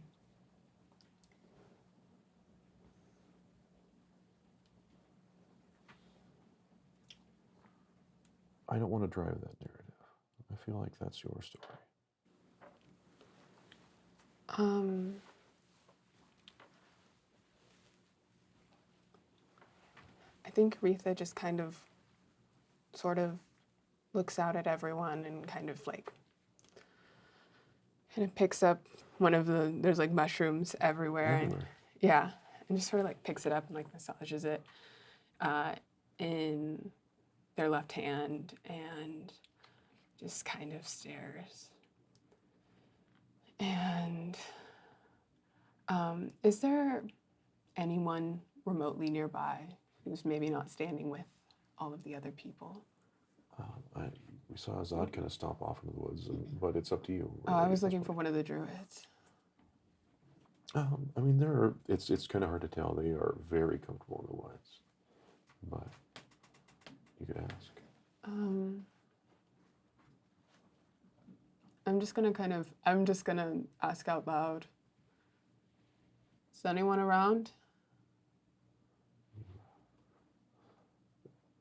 B: I don't want to drive that narrative. I feel like that's your story.
E: I think Retha just kind of sort of looks out at everyone and kind of picks up one of there's like mushrooms everywhere. And, yeah, and just sort of like picks it up and like massages it in their left hand and just kind of stares. And is there anyone remotely nearby who's maybe not standing with all of the other people?
B: We saw Azad kind of stomp off into the woods, but it's up to you.
E: Oh, I was looking for one of the Druids.
B: I mean, it's kind of hard to tell. They are very comfortable in the woods, but you could ask.
E: I'm just gonna ask out loud. Is anyone around?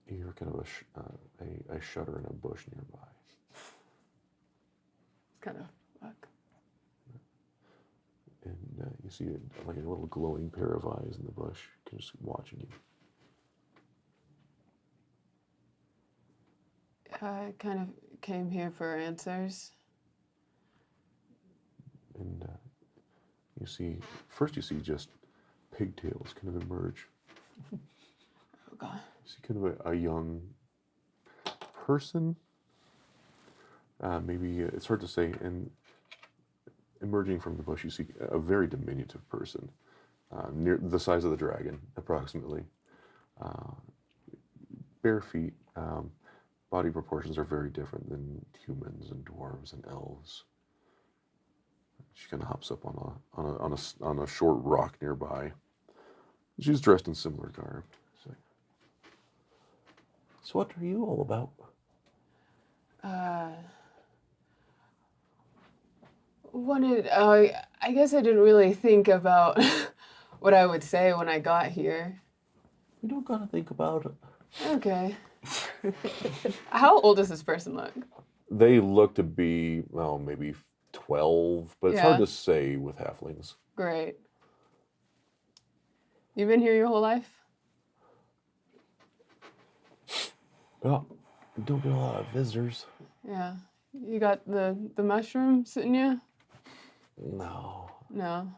B: You hear kind of a shudder in a bush nearby.
E: It's kind of fuck.
B: And you see like a little glowing pair of eyes in the bush, just watching you.
E: I kind of came here for answers.
B: And you see just pigtails kind of emerge.
E: Oh God.
B: You see kind of a young person. Maybe it's hard to say. And emerging from the bush, you see a very diminutive person, near the size of the dragon, approximately. Bare feet. Body proportions are very different than humans and dwarves and elves. She kind of hops up on a short rock nearby. She's dressed in similar garb.
G: So what are you all about?
E: I guess I didn't really think about what I would say when I got here.
G: You don't gotta think about it.
E: Okay. How old does this person look?
B: They look to be, well, maybe 12, but it's hard
E: Yeah.
B: to say with halflings.
E: Great. You've been here your whole life?
G: Well, we don't get a lot of visitors.
E: Yeah. You got the mushroom sitting you?
G: No,
E: No.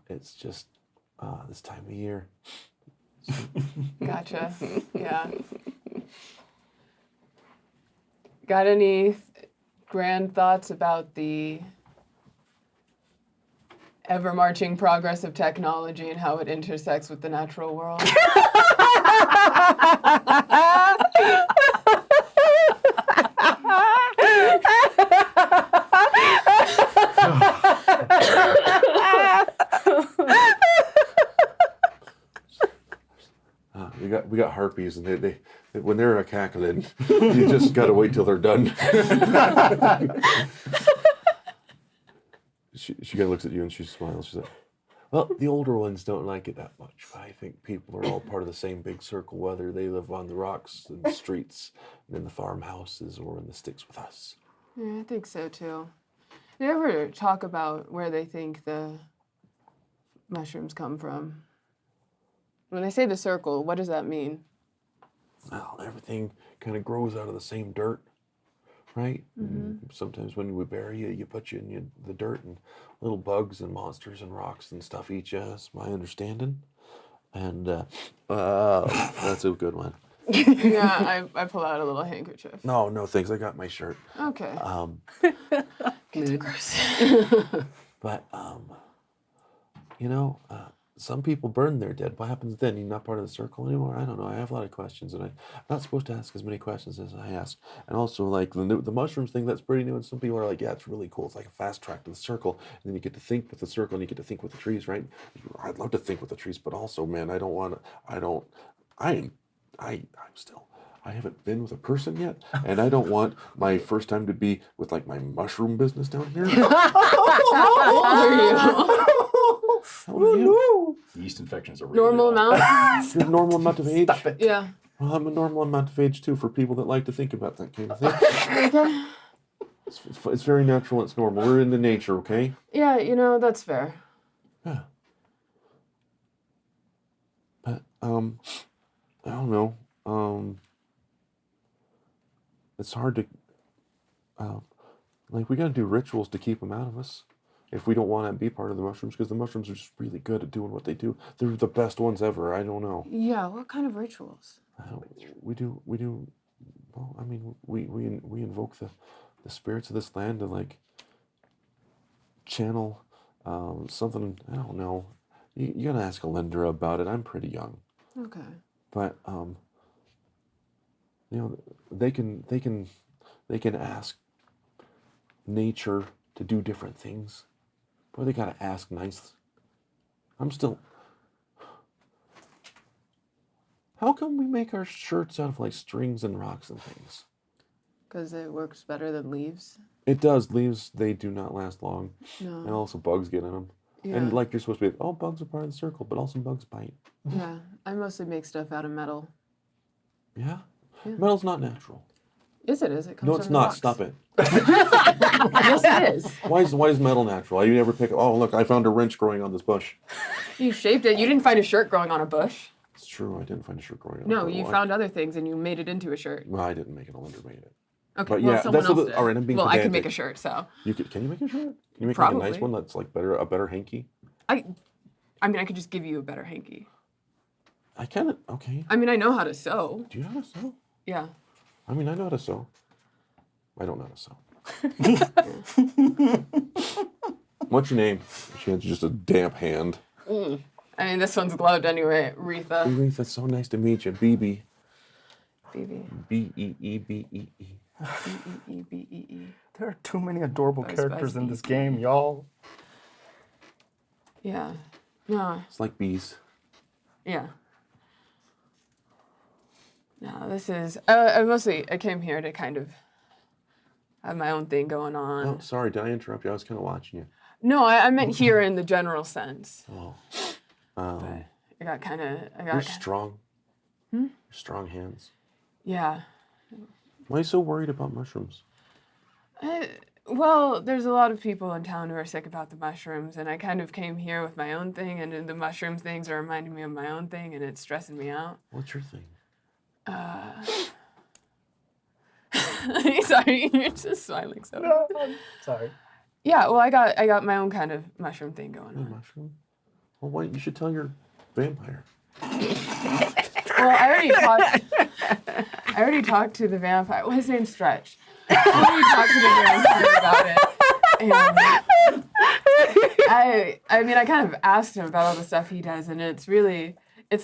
G: it's just this time of year.
E: Gotcha. Yeah. Got any grand thoughts about the ever-marching progress of technology and how it intersects with the natural world?
B: We got harpies, and they when they're cackling, you just gotta wait till they're done. She kind of looks at you and she smiles. She's like, "Well, the older ones don't like it that much. I think people are all part of the same big circle, whether they live on the rocks and the streets, and in the farmhouses, or in the sticks with us."
E: Yeah, I think so too. Do you ever talk about where they think the mushrooms come from? When they say the circle, what does that mean?
B: Well, everything kind of grows out of the same dirt, right?
E: Mm-hmm.
B: Sometimes when we bury you, you put you in the dirt, and little bugs and monsters and rocks and stuff eat you. That's my understanding. And that's a good one.
E: Yeah, I pull out a little handkerchief.
B: No, thanks. I got my shirt.
E: Okay.
C: Ludicrous.
B: But some people burn their dead. What happens then? You're not part of the circle anymore? I don't know. I have a lot of questions, and I'm not supposed to ask as many questions as I ask. And also, like, the mushrooms thing, that's pretty new, and some people are like, yeah, it's really cool. It's like a fast track to the circle, and then you get to think with the circle, and you get to think with the trees, right? I'd love to think with the trees, but also, man, I haven't been with a person yet, and I don't want my first time to be with, like, my mushroom business down here.
E: How old are you?
D: Yeast infections are really
E: Normal
D: bad.
E: amount?
B: You're a normal amount of age.
E: Yeah.
B: Well, I'm a normal amount of age too for people that like to think about that kind of thing.
E: Okay.
B: It's very natural. It's normal. We're into nature, okay?
E: Yeah, that's fair.
B: Yeah. But I don't know. It's hard to we got to do rituals to keep them out of us. If we don't want to be part of the mushrooms, because the mushrooms are just really good at doing what they do. They're the best ones ever. I don't know.
E: Yeah, what kind of rituals?
B: We do. Well, I mean, we invoke the spirits of this land to, like, channel something. I don't know. You gotta ask Alindra about it. I'm pretty young.
E: Okay.
B: But they can ask nature to do different things. But they gotta ask nice. How come we make our shirts out of, like, strings and rocks and things?
E: Because it works better than leaves?
B: It does. Leaves, they do not last long.
E: No.
B: And also bugs get in them.
E: Yeah.
B: And, like, you're supposed to be, bugs are part of the circle, but also bugs bite.
E: Yeah, I mostly make stuff out of metal.
B: Yeah?
E: Yeah.
B: Metal's not natural.
E: Yes, it is. It comes
B: No, it's
E: from
B: not.
E: rocks.
B: Stop it.
E: Yes, it is.
B: Why is metal natural? You never pick, look, I found a wrench growing on this bush.
E: You shaped it. You didn't find a shirt growing on a bush.
B: It's true. I didn't find a shirt growing on.
E: No, you found other things and you made it into a shirt.
B: Well, I didn't make it. Alindra made it.
E: Okay,
B: But
E: well,
B: yeah,
E: someone
B: that's
E: else
B: what
E: did.
B: all right, I'm being
E: Well, I could
B: pedantic.
E: make a shirt, so.
B: Can you make a shirt? Can you make,
E: Probably.
B: like, a nice one that's, like, a better hanky?
E: I mean, I could just give you a better hanky.
B: I can. Okay.
E: I mean, I know how to sew.
B: Do you know how to sew?
E: Yeah.
B: I mean, I know how to sew. I don't know how to sew. What's your name? She has just a damp hand.
E: I mean, this one's gloved anyway. Retha.
B: Ruth, that's so nice to meet you. BB.
E: Baby.
B: B-E-E-B-E-E.
E: E-E-E-B-E-E.
F: There are too many adorable
E: Buzz,
F: characters
E: buzz,
F: in this
E: bee,
F: game, y'all.
E: Yeah. No.
B: It's like bees.
E: Yeah. No, this is... I came here to kind of I have my own thing going on.
B: Oh, sorry, did I interrupt you? I was kind of watching you.
E: No, I meant here in the general sense.
B: Oh.
E: But I got kind of.
B: You're strong. You're strong hands.
E: Yeah.
B: Why are you so worried about mushrooms?
E: Well, there's a lot of people in town who are sick about the mushrooms, and I kind of came here with my own thing, and the mushroom things are reminding me of my own thing, and it's stressing me out.
B: What's your thing?
E: Sorry, you're just smiling so.
F: No, sorry.
E: Yeah, well, I got my own kind of mushroom thing going on.
B: Mushroom? Well, why you should tell your vampire.
E: Well, I already talked to the vampire. Well, his name's Stretch. I already talked to the vampire about it. And I mean, I kind of asked him about all the stuff he does, and it's a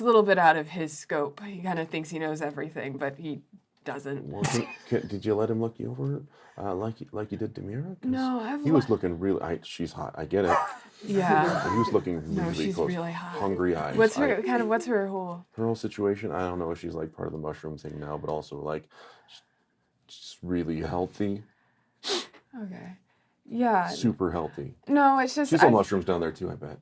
E: little bit out of his scope. He kind of thinks he knows everything, but he doesn't.
B: Well, did you let him look you over like you did Demira?
E: No,
B: he was looking really. She's hot. I get it.
E: Yeah.
B: He was looking really
E: No, she's
B: close.
E: really hot.
B: Hungry eyes.
E: What's her whole?
B: Her whole situation? I don't know if she's like part of the mushroom thing now, but also like just really healthy.
E: Okay. Yeah.
B: Super healthy.
E: No, it's just.
B: She's on mushrooms down there too, I bet.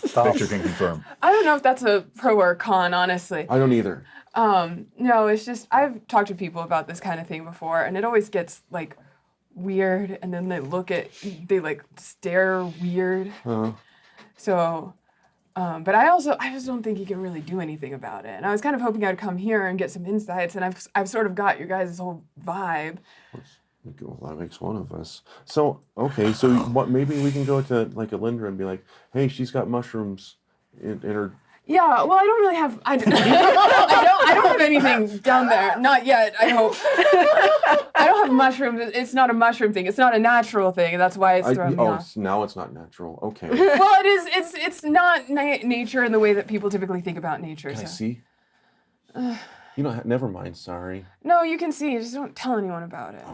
F: Stop.
D: Picture can confirm.
E: I don't know if that's a pro or con, honestly.
B: I don't either.
E: No, it's just I've talked to people about this kind of thing before, and it always gets like weird, and then they like stare weird. So, but I just don't think you can really do anything about it. And I was kind of hoping I'd come here and get some insights, and I've sort of got your guys' whole vibe.
B: Well, that makes one of us. So, okay, so what? Maybe we can go to like Alindra and be like, hey, she's got mushrooms in her.
E: Yeah, well, I don't really have. I don't have anything down there. Not yet. I hope. I don't have mushrooms. It's not a mushroom thing. It's not a natural thing. And that's why it's throwing me off.
B: Now it's not natural. Okay.
E: Well, it is. It's not nature in the way that people typically think about nature.
B: Can I
E: So.
B: see? You know, never mind. Sorry.
E: No, you can see. Just don't tell anyone about it.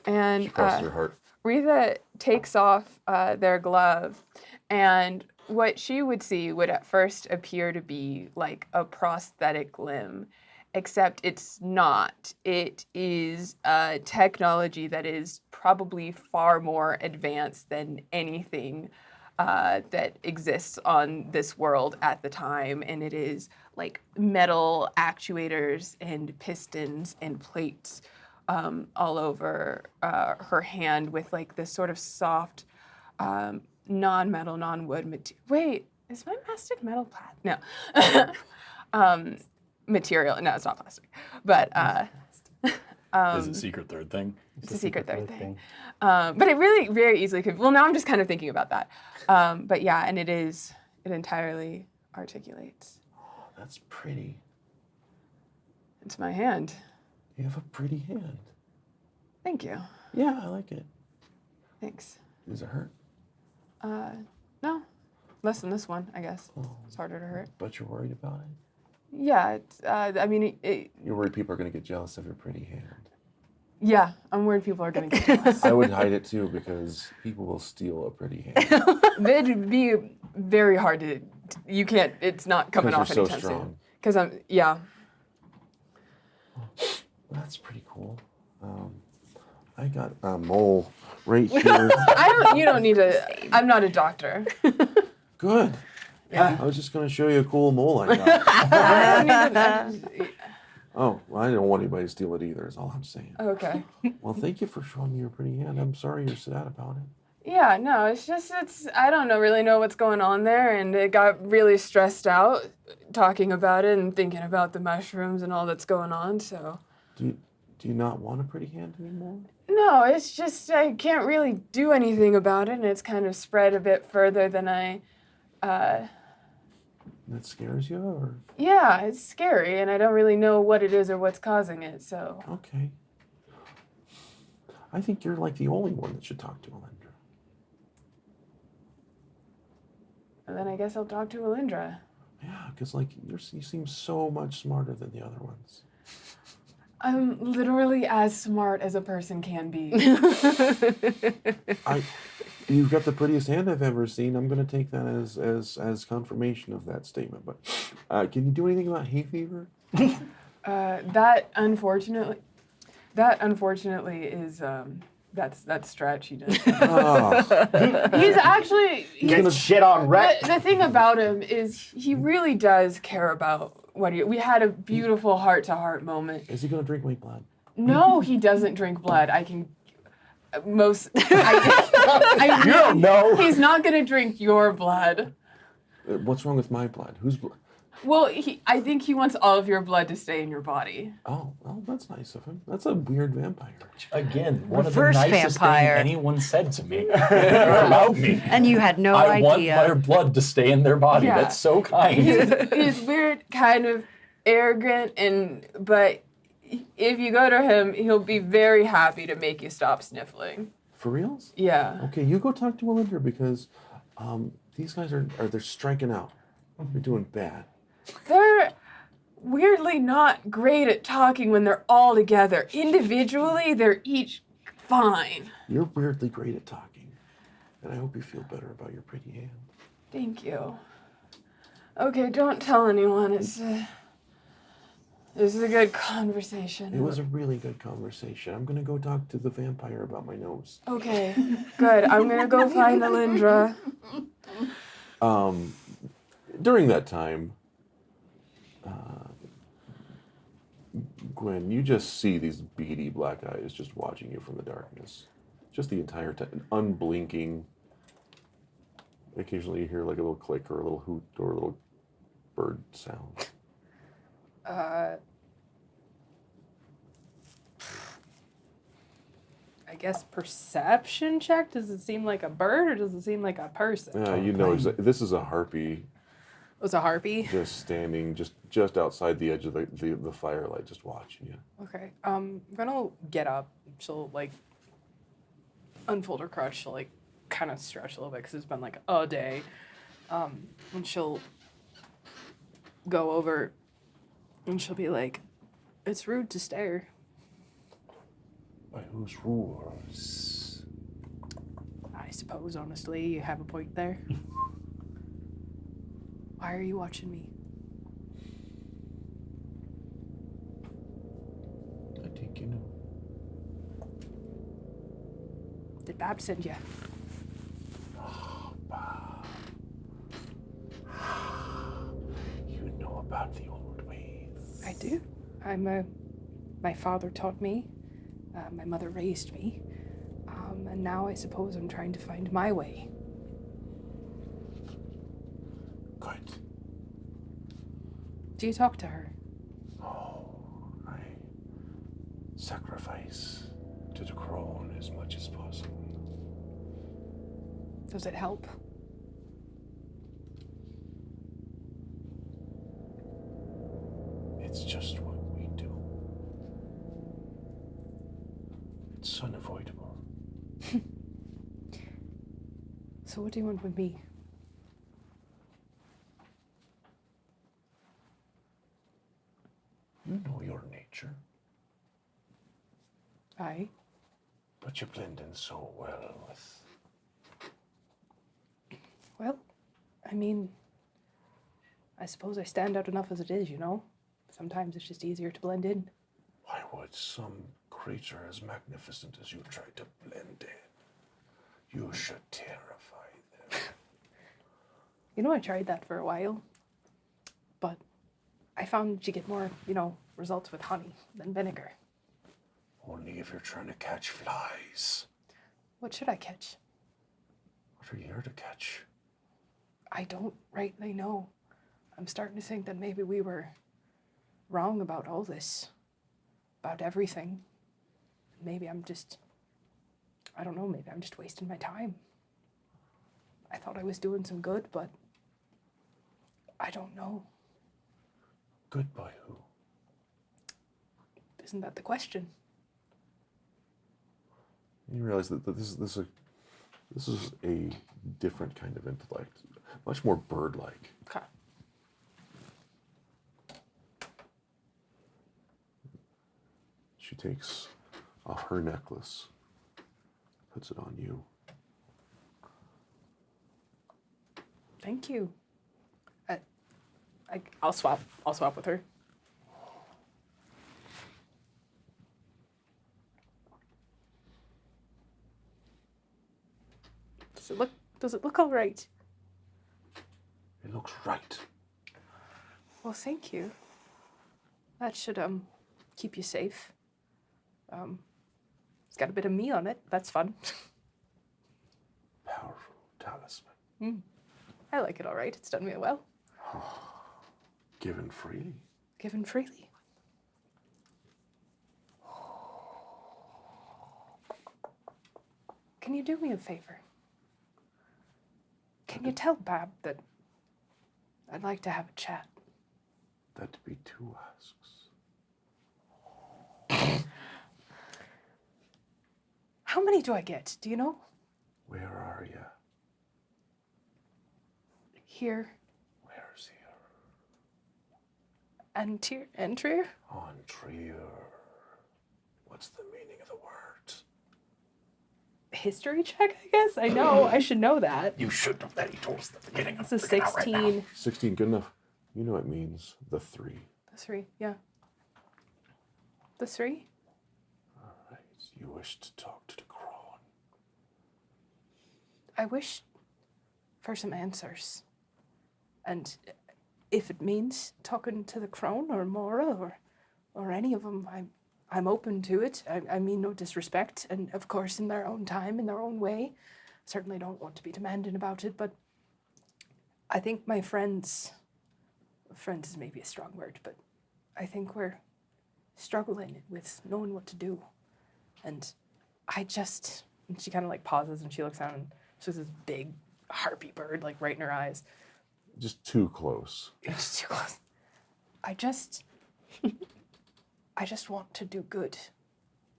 E: And
B: Cross your heart.
E: Rita takes off their glove, and what she would see would at first appear to be like a prosthetic limb, except it's not. It is a technology that is probably far more advanced than anything that exists on this world at the time, and it is like metal actuators and pistons and plates all over her hand with like this sort of soft non-metal, non-wood material. Wait, is my mastic metal plastic? No. Material. No, it's not plastic. But
D: Is it secret third thing?
E: it's a secret third thing. But it really very easily could. Well, now I'm just kind of thinking about that. But yeah, and it entirely articulates.
B: Oh, that's pretty.
E: It's my hand.
B: You have a pretty hand.
E: Thank you.
B: Yeah, I like it.
E: Thanks.
B: Does it hurt?
E: No, less than this one, I guess. It's harder to hurt.
B: But you're worried about it?
E: Yeah, I mean,
B: You're worried people are going to get jealous of your pretty hand.
E: yeah, I'm worried people are going to get jealous.
B: I would hide it too because people will steal a pretty hand.
E: It'd be very hard to, you can't, it's not coming off
B: Because you're so
E: anytime soon.
B: strong.
E: Because yeah.
B: That's pretty cool. I got a mole right here.
E: You don't need to, I'm not a doctor.
B: Good.
E: Yeah.
B: I was just going to show you a cool mole I got.
E: I don't need to,
B: Oh, well, I don't want anybody to steal it either, is all I'm saying.
E: okay.
B: Well, thank you for showing me your pretty hand. I'm sorry you're sad about it.
E: Yeah, no, it's I don't really know what's going on there, and it got really stressed out talking about it and thinking about the mushrooms and all that's going on, so.
B: Do you not want a pretty hand anymore?
E: No, it's just I can't really do anything about it, and it's kind of spread a bit further than
B: That scares you, or?
E: Yeah, it's scary, and I don't really know what it is or what's causing it, so.
B: Okay. I think you're like the only one that should talk to Alindra.
E: And then I guess I'll talk to Alindra.
B: Yeah, because like you seem so much smarter than the other ones.
E: I'm literally as smart as a person can be.
B: You've got the prettiest hand I've ever seen. I'm going to take that as confirmation of that statement. But can you do anything about hay fever?
E: That, unfortunately, That unfortunately is that's stretch he does.
B: Oh,
E: He's actually
F: Get shit on wreck.
E: the thing about him is he really does care about what we had a beautiful heart-to-heart moment.
G: Is he gonna drink my blood?
E: No, he doesn't drink blood. I can I
F: You don't know.
E: He's not gonna drink your blood.
G: What's wrong with my blood? Whose blood?
E: Well, I think he wants all of your blood to stay in your body.
G: Oh, well, that's nice of him. That's a weird vampire.
D: Again, one
C: Reverse
D: of the nicest
C: vampire.
D: things anyone said to me about me.
C: And you had no
D: I want
C: idea.
D: their blood to stay in their body.
E: Yeah.
D: That's so kind.
E: He's weird, kind of arrogant, but if you go to him, he'll be very happy to make you stop sniffling.
G: For reals?
E: Yeah.
G: Okay, you go talk to Melinda because these guys they're striking out. They're doing bad.
E: They're weirdly not great at talking when they're all together. Individually, they're each fine.
G: You're weirdly great at talking, and I hope you feel better about your pretty hand.
E: Thank you. Okay, don't tell anyone. This is a good conversation.
G: It was a really good conversation. I'm gonna go talk to the vampire about my nose.
E: Okay, good. I'm gonna go find Alindra.
B: During that time, Gwen, you just see these beady black eyes just watching you from the darkness. Just the entire time, unblinking. Occasionally you hear like a little click or a little hoot or a little bird sound.
A: I guess perception check. Does it seem like a bird or does it seem like a person?
B: You know, this is a harpy
A: It was a harpy.
B: just standing just outside the edge of the firelight, just watching you.
A: Okay. I'm gonna get up. She'll like unfold her crutch. She'll like kind of stretch a little bit because it's been like a day. And she'll go over and she'll be like, "It's rude to stare."
G: By whose rules?
A: I suppose, honestly, you have a point there. Why are you watching me?
G: I think you know.
A: Did Bab send you?
G: You know about the old ways.
A: I do. My father taught me. My mother raised me. And now I suppose I'm trying to find my way.
G: Good.
A: Do you talk to her?
G: Oh, I sacrifice to the crone as much as possible.
A: Does it help?
G: It's just what we do. It's unavoidable.
A: So what do you want with me?
G: You know your nature,
A: Aye.
G: but you blend in so well with.
A: Well, I mean, I suppose I stand out enough as it is, you know? Sometimes it's just easier to blend in.
G: Why would some creature as magnificent as you try to blend in? You should terrify them.
A: You know, I tried that for a while, but I found you get more, results with honey than vinegar.
G: Only if you're trying to catch flies.
A: What should I catch?
G: What are you here to catch?
A: I don't rightly know. I'm starting to think that maybe we were wrong about all this, about everything. Maybe I'm just, I don't know, maybe I'm just wasting my time. I thought I was doing some good, but I don't know.
G: Good by who?
A: Isn't that the question?
B: You realize that this is a different kind of intellect, much more bird-like.
A: Okay.
B: She takes off her necklace, puts it on you.
A: Thank you. I'll swap with her.
H: Does it look all right?
G: It looks right.
H: Well, thank you. That should keep you safe. It's got a bit of me on it. That's fun.
G: Powerful talisman.
H: I like it all right. It's done me well.
B: Given freely.
H: Given freely. Can you do me a favor? Can you tell Bab that I'd like to have a chat?
G: That'd be 2 asks.
H: How many do I get? Do you know?
G: Where are you?
H: Here
G: Where's here?
H: and Trier?
G: On Trier. What's the meaning of the word?
H: History check, I guess? I know. I should know that.
D: You should know that. He told us at the beginning.
H: It's a 16.
B: 16, good enough. You know it means the 3.
H: The 3, yeah. The 3?
G: All right. You wish to talk to the crone.
H: I wish for some answers. And if it means talking to the crone or Mora or any of them, I'm open to it. I mean no disrespect, and of course in their own time, in their own way. Certainly don't want to be demanding about it, but I think my friends is maybe a strong word, but I think we're struggling with knowing what to do. And and she kind of like pauses and she looks down and she's this big harpy bird like right in her eyes.
B: Just too close.
H: It's too close. I just want to do good.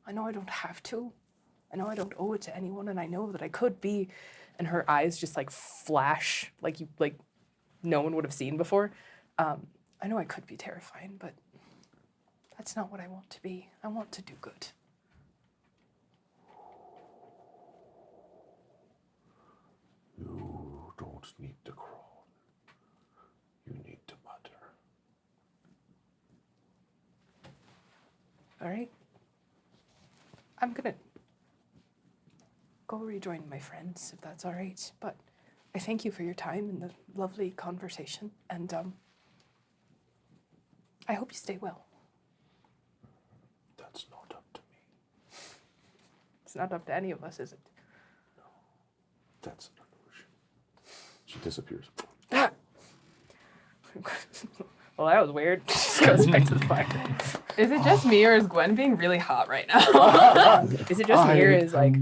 H: I know I don't have to. I know I don't owe it to anyone, and I know that I could be. And her eyes just like flash like no one would have seen before. I know I could be terrifying, but that's not what I want to be. I want to do good.
G: You don't need the crone. You need the mother.
H: All right. I'm gonna go rejoin my friends, if that's all right. But I thank you for your time and the lovely conversation. And I hope you stay well.
G: That's not up to me.
H: It's not up to any of us, is it?
G: That's an illusion.
B: She disappears.
A: Well, that was weird. Just goes back to the fire.
E: Is it just me or is Gwen being really hot right now?
A: Is it just me or is like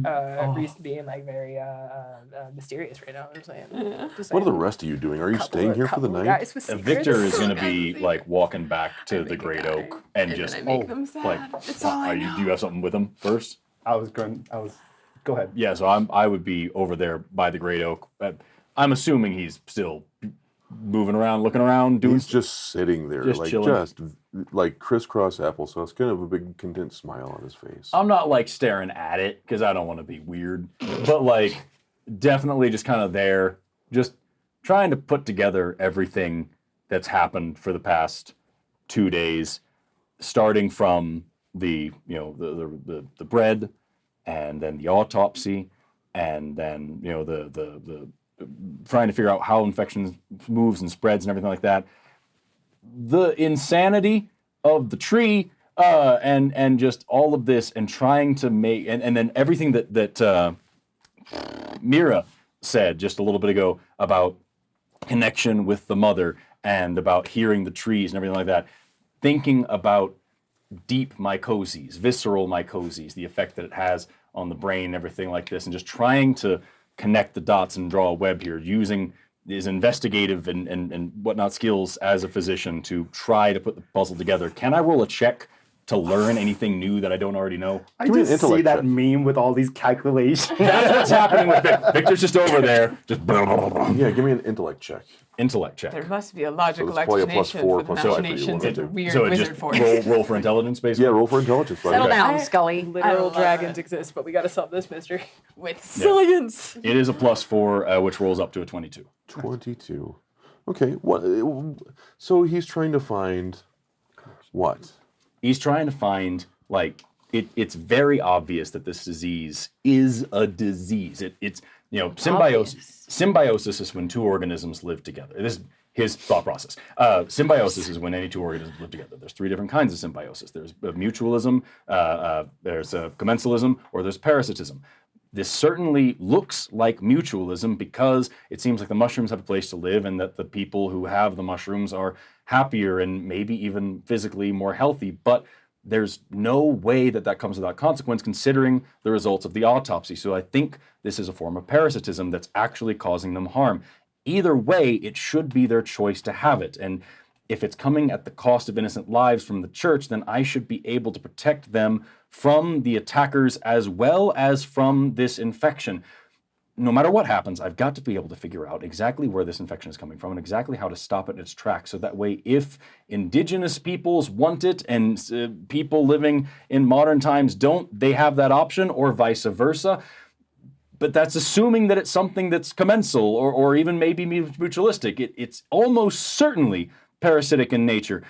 A: Reese being like very mysterious right now? I'm just saying. Just
B: What are the
A: saying.
B: rest of you doing? Are you staying here for the
A: Couple of
B: night?
A: guys with
D: Victor
A: secrets.
D: is going to be like walking back to the
E: make a
D: Great
E: guy,
D: Oak and
E: and
D: just
E: then I make them sad.
D: like,
E: It's all I
D: do
E: know.
D: you have something with him first?
F: Go ahead.
D: Yeah, so I would be over there by the Great Oak. I'm assuming he's still moving around, looking around, doing
B: He's just sitting there,
D: Just
B: like
D: chilling.
B: like crisscross applesauce, kind of a big content smile on his face.
D: I'm not like staring at it because I don't want to be weird, but like definitely just kind of there, just trying to put together everything that's happened for the past 2 days, starting from the the bread, and then the autopsy, and then the trying to figure out how infection moves and spreads and everything like that. The insanity of the tree, and just all of this, and trying to make, and then everything that Mira said just a little bit ago about connection with the mother and about hearing the trees and everything like that. Thinking about deep mycoses, visceral mycoses, the effect that it has on the brain and everything like this, and just trying to connect the dots and draw a web here, using his investigative and whatnot skills as a physician to try to put the puzzle together. Can I roll a check to learn anything new that I don't already know?
F: I
B: Give me an
F: just see
B: intellect
F: that
B: check.
F: meme with all these calculations.
D: That's what's happening with Victor. Victor's just over there, just
B: Yeah, give me an intellect check.
D: intellect check.
E: There must be a logical
B: that's probably a plus
E: explanation
B: 4
E: for the
B: plus 5 for you,
E: machinations
B: one of
E: of the
B: the two.
E: weird
D: So it
E: wizard
D: just
E: force.
D: roll for intelligence, basically.
B: Yeah, roll for intelligence.
C: Settle
B: Okay.
C: down, Scully.
A: Literal
E: love
A: dragons
E: it.
A: exist, but we gotta solve this mystery.
E: With
A: Science!
D: It is a +4, which rolls up to a 22.
B: 22. Okay, what? So he's trying to find what?
D: He's trying to find like it's very obvious that this disease is a disease. It's symbiosis is when two organisms live together. This is his thought process. Symbiosis is when any two organisms live together. There's three different kinds of symbiosis. There's mutualism, there's commensalism, or there's parasitism. This certainly looks like mutualism because it seems like the mushrooms have a place to live and that the people who have the mushrooms are happier and maybe even physically more healthy. But there's no way that that comes without consequence considering the results of the autopsy. So I think this is a form of parasitism that's actually causing them harm. Either way, it should be their choice to have it. And if it's coming at the cost of innocent lives from the church, then I should be able to protect them from the attackers as well as from this infection. No matter what happens, I've got to be able to figure out exactly where this infection is coming from and exactly how to stop it in its tracks. So that way, if indigenous peoples want it and people living in modern times don't, they have that option, or vice versa. But that's assuming that it's something that's commensal or even maybe mutualistic. It's almost certainly parasitic in nature.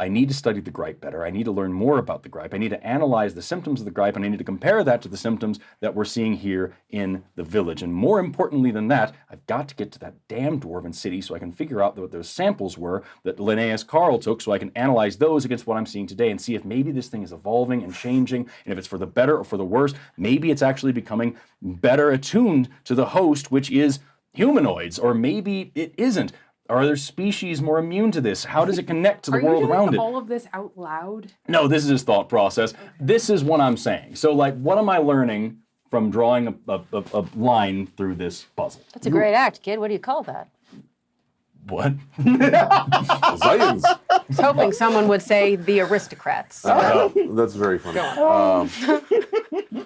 D: I need to study the gripe better. I need to learn more about the gripe. I need to analyze the symptoms of the gripe, and I need to compare that to the symptoms that we're seeing here in the village. And more importantly than that, I've got to get to that damn dwarven city so I can figure out what those samples were that Linnaeus Carl took, so I can analyze those against what I'm seeing today and see if maybe this thing is evolving and changing, and if it's for the better or for the worse. Maybe it's actually becoming better attuned to the host, which is humanoids, or maybe it isn't. Are there species more immune to this? How does it connect to the world around it?
A: Are you doing all of this out loud?
D: No, this is his thought process. Okay. This is what I'm saying. So, like, what am I learning from drawing a line through this puzzle?
I: That's a great act, kid. What do you call that?
D: What?
B: Science.
C: I was hoping someone would say the aristocrats.
B: That's very funny.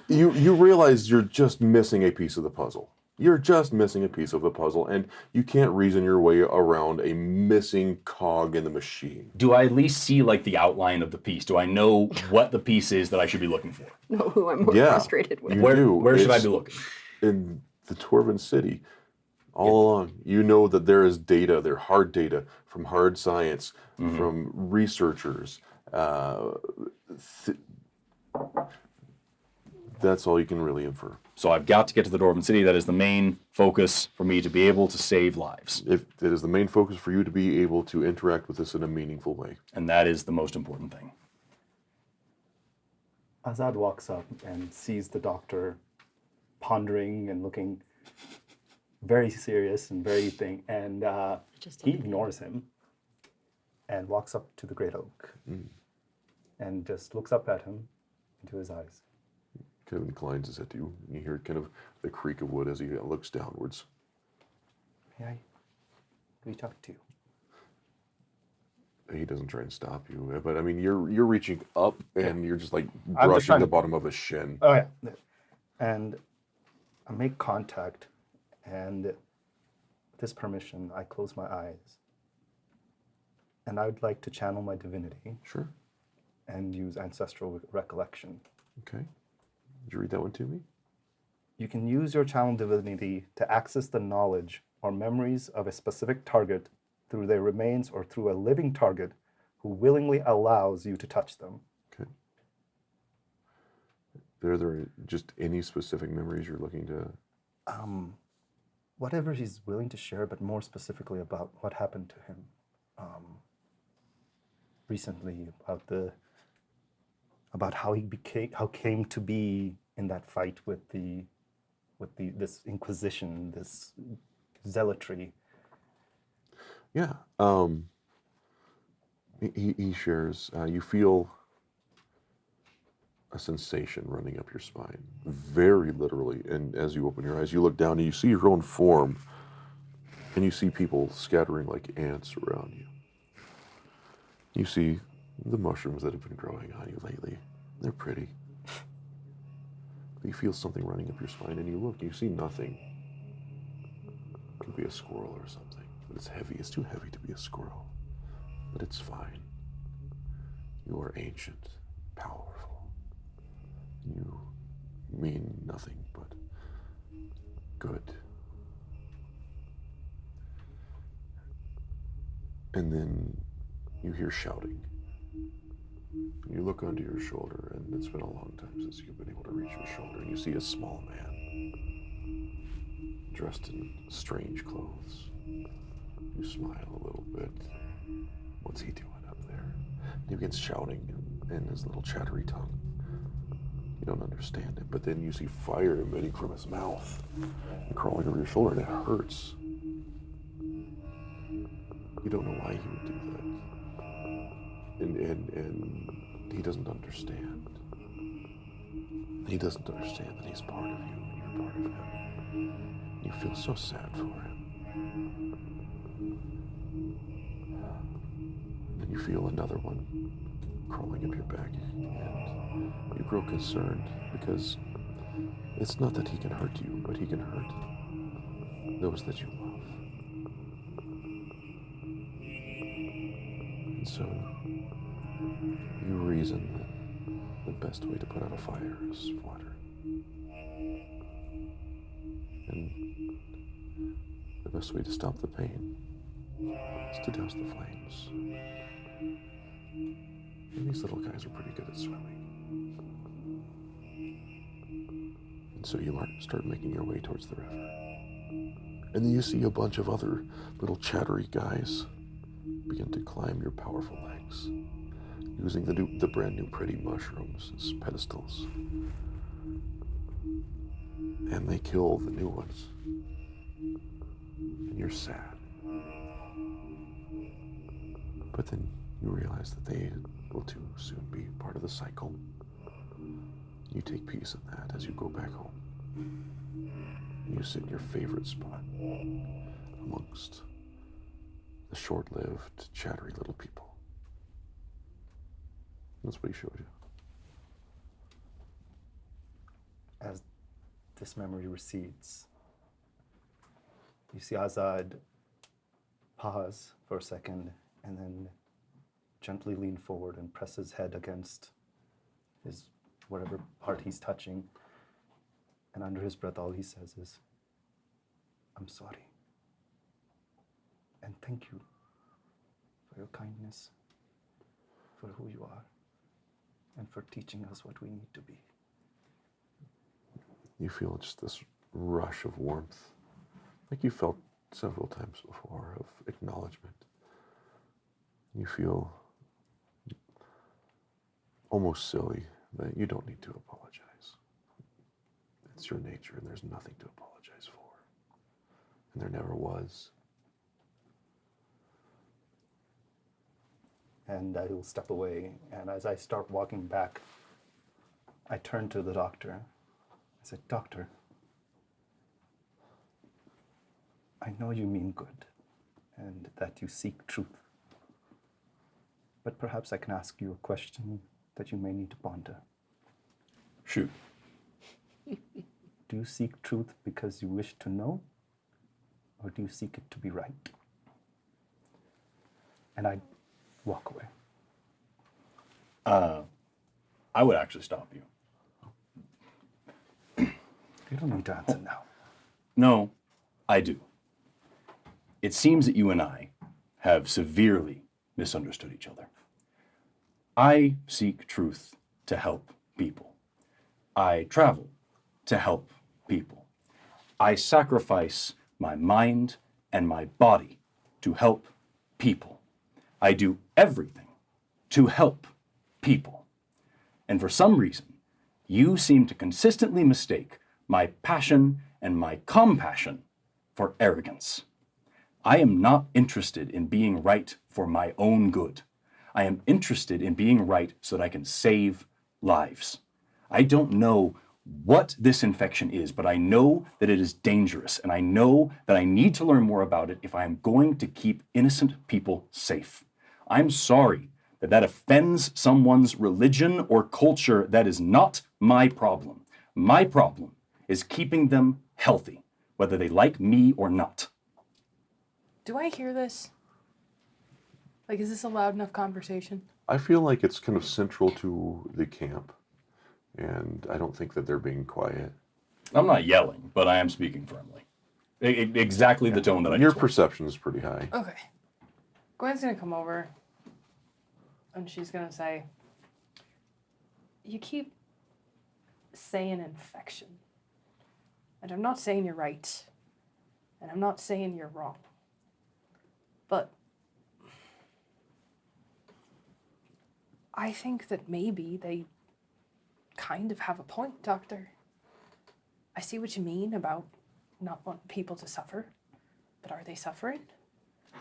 B: You realize you're just missing a piece of the puzzle. You're just missing a piece of the puzzle, and you can't reason your way around a missing cog in the machine.
D: Do I at least see, like, the outline of the piece? Do I know what the piece is that I should be looking for?
C: Know who I'm more frustrated with.
D: Where should I be looking?
B: In the Dwarven City. All along. You know that there is data, there hard data from hard science, from researchers. That's all you can really infer.
D: So I've got to get to the Dwarven City. That is the main focus for me to be able to save lives.
B: If it is the main focus for you to be able to interact with this in a meaningful way.
D: And that is the most important thing.
F: Azad walks up and sees the doctor pondering and looking very serious and very and he ignores him and walks up to the great oak and just looks up at him into his eyes.
B: Kind of inclines his head to you. You hear kind of the creak of wood as he looks downwards.
F: May I reach out to you?
B: He doesn't try and stop you, but I mean, you're reaching up and you're just like brushing the bottom of his shin.
F: Oh yeah, and I make contact, and with this permission, I close my eyes, and I would like to channel my divinity.
B: Sure.
F: And use ancestral recollection.
B: Okay. Would you read that one to me?
F: You can use your channel divinity to access the knowledge or memories of a specific target through their remains or through a living target who willingly allows you to touch them.
B: Okay. Are there just any specific memories you're looking to?
F: Whatever he's willing to share, but more specifically about what happened to him recently, about how he came to be in that fight with this Inquisition, this zealotry.
B: Yeah. He shares. You feel a sensation running up your spine, very literally. And as you open your eyes, you look down and you see your own form, and you see people scattering like ants around you. You see the mushrooms that have been growing on you lately. They're pretty. But you feel something running up your spine, and you look, and you see nothing. It could be a squirrel or something, but it's heavy. It's too heavy to be a squirrel, but it's fine. You are ancient, powerful. You mean nothing but good. And then you hear shouting. You look under your shoulder, and it's been a long time since you've been able to reach your shoulder, and you see a small man dressed in strange clothes. You smile a little bit. What's he doing up there? He begins shouting in his little chattery tongue. You don't understand it, but then you see fire emitting from his mouth and crawling over your shoulder, and it hurts. You don't know why he would do that. And he doesn't understand. He doesn't understand that he's part of you and you're part of him. You feel so sad for him. Then you feel another one crawling up your back, and you grow concerned because it's not that he can hurt you, but he can hurt those that you love. And so you reason that the best way to put out a fire is water. And the best way to stop the pain is to douse the flames. And these little guys are pretty good at swimming. And so you start making your way towards the river. And then you see a bunch of other little chattery guys begin to climb your powerful legs, using the brand new pretty mushrooms as pedestals. And they kill the new ones. And you're sad. But then you realize that they will too soon be part of the cycle. You take peace in that as you go back home. And you sit in your favorite spot amongst the short-lived, chattery little people. That's what he showed you.
F: As this memory recedes, you see Azad pause for a second and then gently lean forward and press his head against his whatever part he's touching. And under his breath, all he says is, "I'm sorry. And thank you for your kindness, for who you are, and for teaching us what we need to be."
B: You feel just this rush of warmth, like you felt several times before, of acknowledgement. You feel almost silly that you don't need to apologize. It's your nature, and there's nothing to apologize for. And there never was.
F: And I will step away, and as I start walking back, I turn to the doctor. I said, "Doctor, I know you mean good, and that you seek truth. But perhaps I can ask you a question that you may need to ponder.
D: Shoot.
F: Do you seek truth because you wish to know, or do you seek it to be right?" And I walk away.
D: I would actually stop you.
F: You don't need to answer now.
D: No, I do. It seems that you and I have severely misunderstood each other. I seek truth to help people. I travel to help people. I sacrifice my mind and my body to help people. I do everything to help people. And for some reason, you seem to consistently mistake my passion and my compassion for arrogance. I am not interested in being right for my own good. I am interested in being right so that I can save lives. I don't know what this infection is, but I know that it is dangerous, and I know that I need to learn more about it if I am going to keep innocent people safe. I'm sorry that that offends someone's religion or culture. That is not my problem. My problem is keeping them healthy, whether they like me or not.
H: Do I hear this? Like, is this a loud enough conversation?
B: I feel like it's kind of central to the camp, and I don't think that they're being quiet.
D: I'm not yelling, but I am speaking firmly. Exactly the tone that I
B: Your
D: just want.
B: perception is pretty high.
H: Okay. Gwen's gonna come over, and she's gonna say, you keep saying infection. And I'm not saying you're right. And I'm not saying you're wrong. But I think that maybe they kind of have a point, Doctor. I see what you mean about not wanting people to suffer, but are they suffering?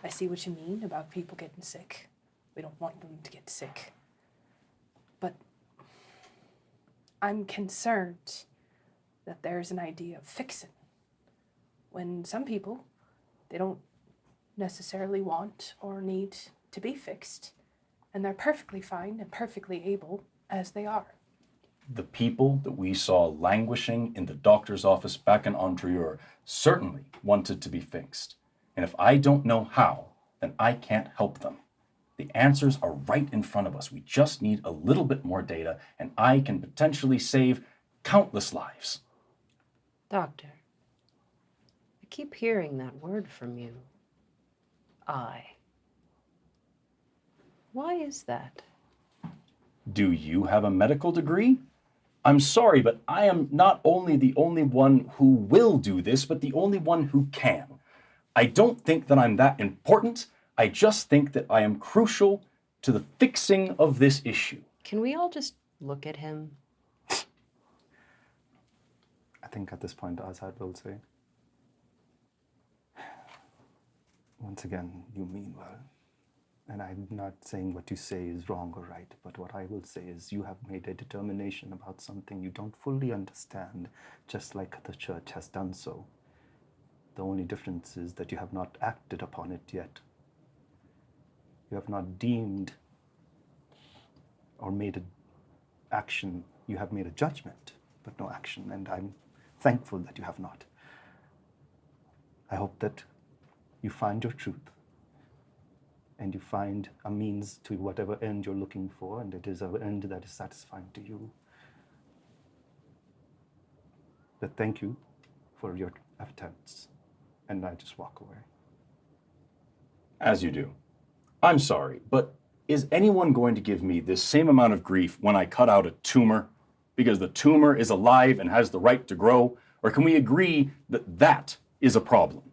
H: I see what you mean about people getting sick. We don't want them to get sick. But I'm concerned that there's an idea of fixing. When some people, they don't necessarily want or need to be fixed, and they're perfectly fine and perfectly able as they are.
D: The people that we saw languishing in the doctor's office back in Andrieur certainly wanted to be fixed. And if I don't know how, then I can't help them. The answers are right in front of us. We just need a little bit more data, and I can potentially save countless lives.
C: Doctor, I keep hearing that word from you. Why is that?
D: Do you have a medical degree? I'm sorry, but I am not only the only one who will do this, but the only one who can. I don't think that I'm that important. I just think that I am crucial to the fixing of this issue.
C: Can we all just look at him?
F: I think at this point, Azad will say, once again, you mean well. And I'm not saying what you say is wrong or right, but what I will say is you have made a determination about something you don't fully understand, just like the church has done so. The only difference is that you have not acted upon it yet. You have not deemed or made an action. You have made a judgment, but no action, and I'm thankful that you have not. I hope that you find your truth and you find a means to whatever end you're looking for, and it is an end that is satisfying to you. But thank you for your attempts, and I just walk away.
D: As you do. I'm sorry, but is anyone going to give me this same amount of grief when I cut out a tumor? Because the tumor is alive and has the right to grow? Or can we agree that that is a problem?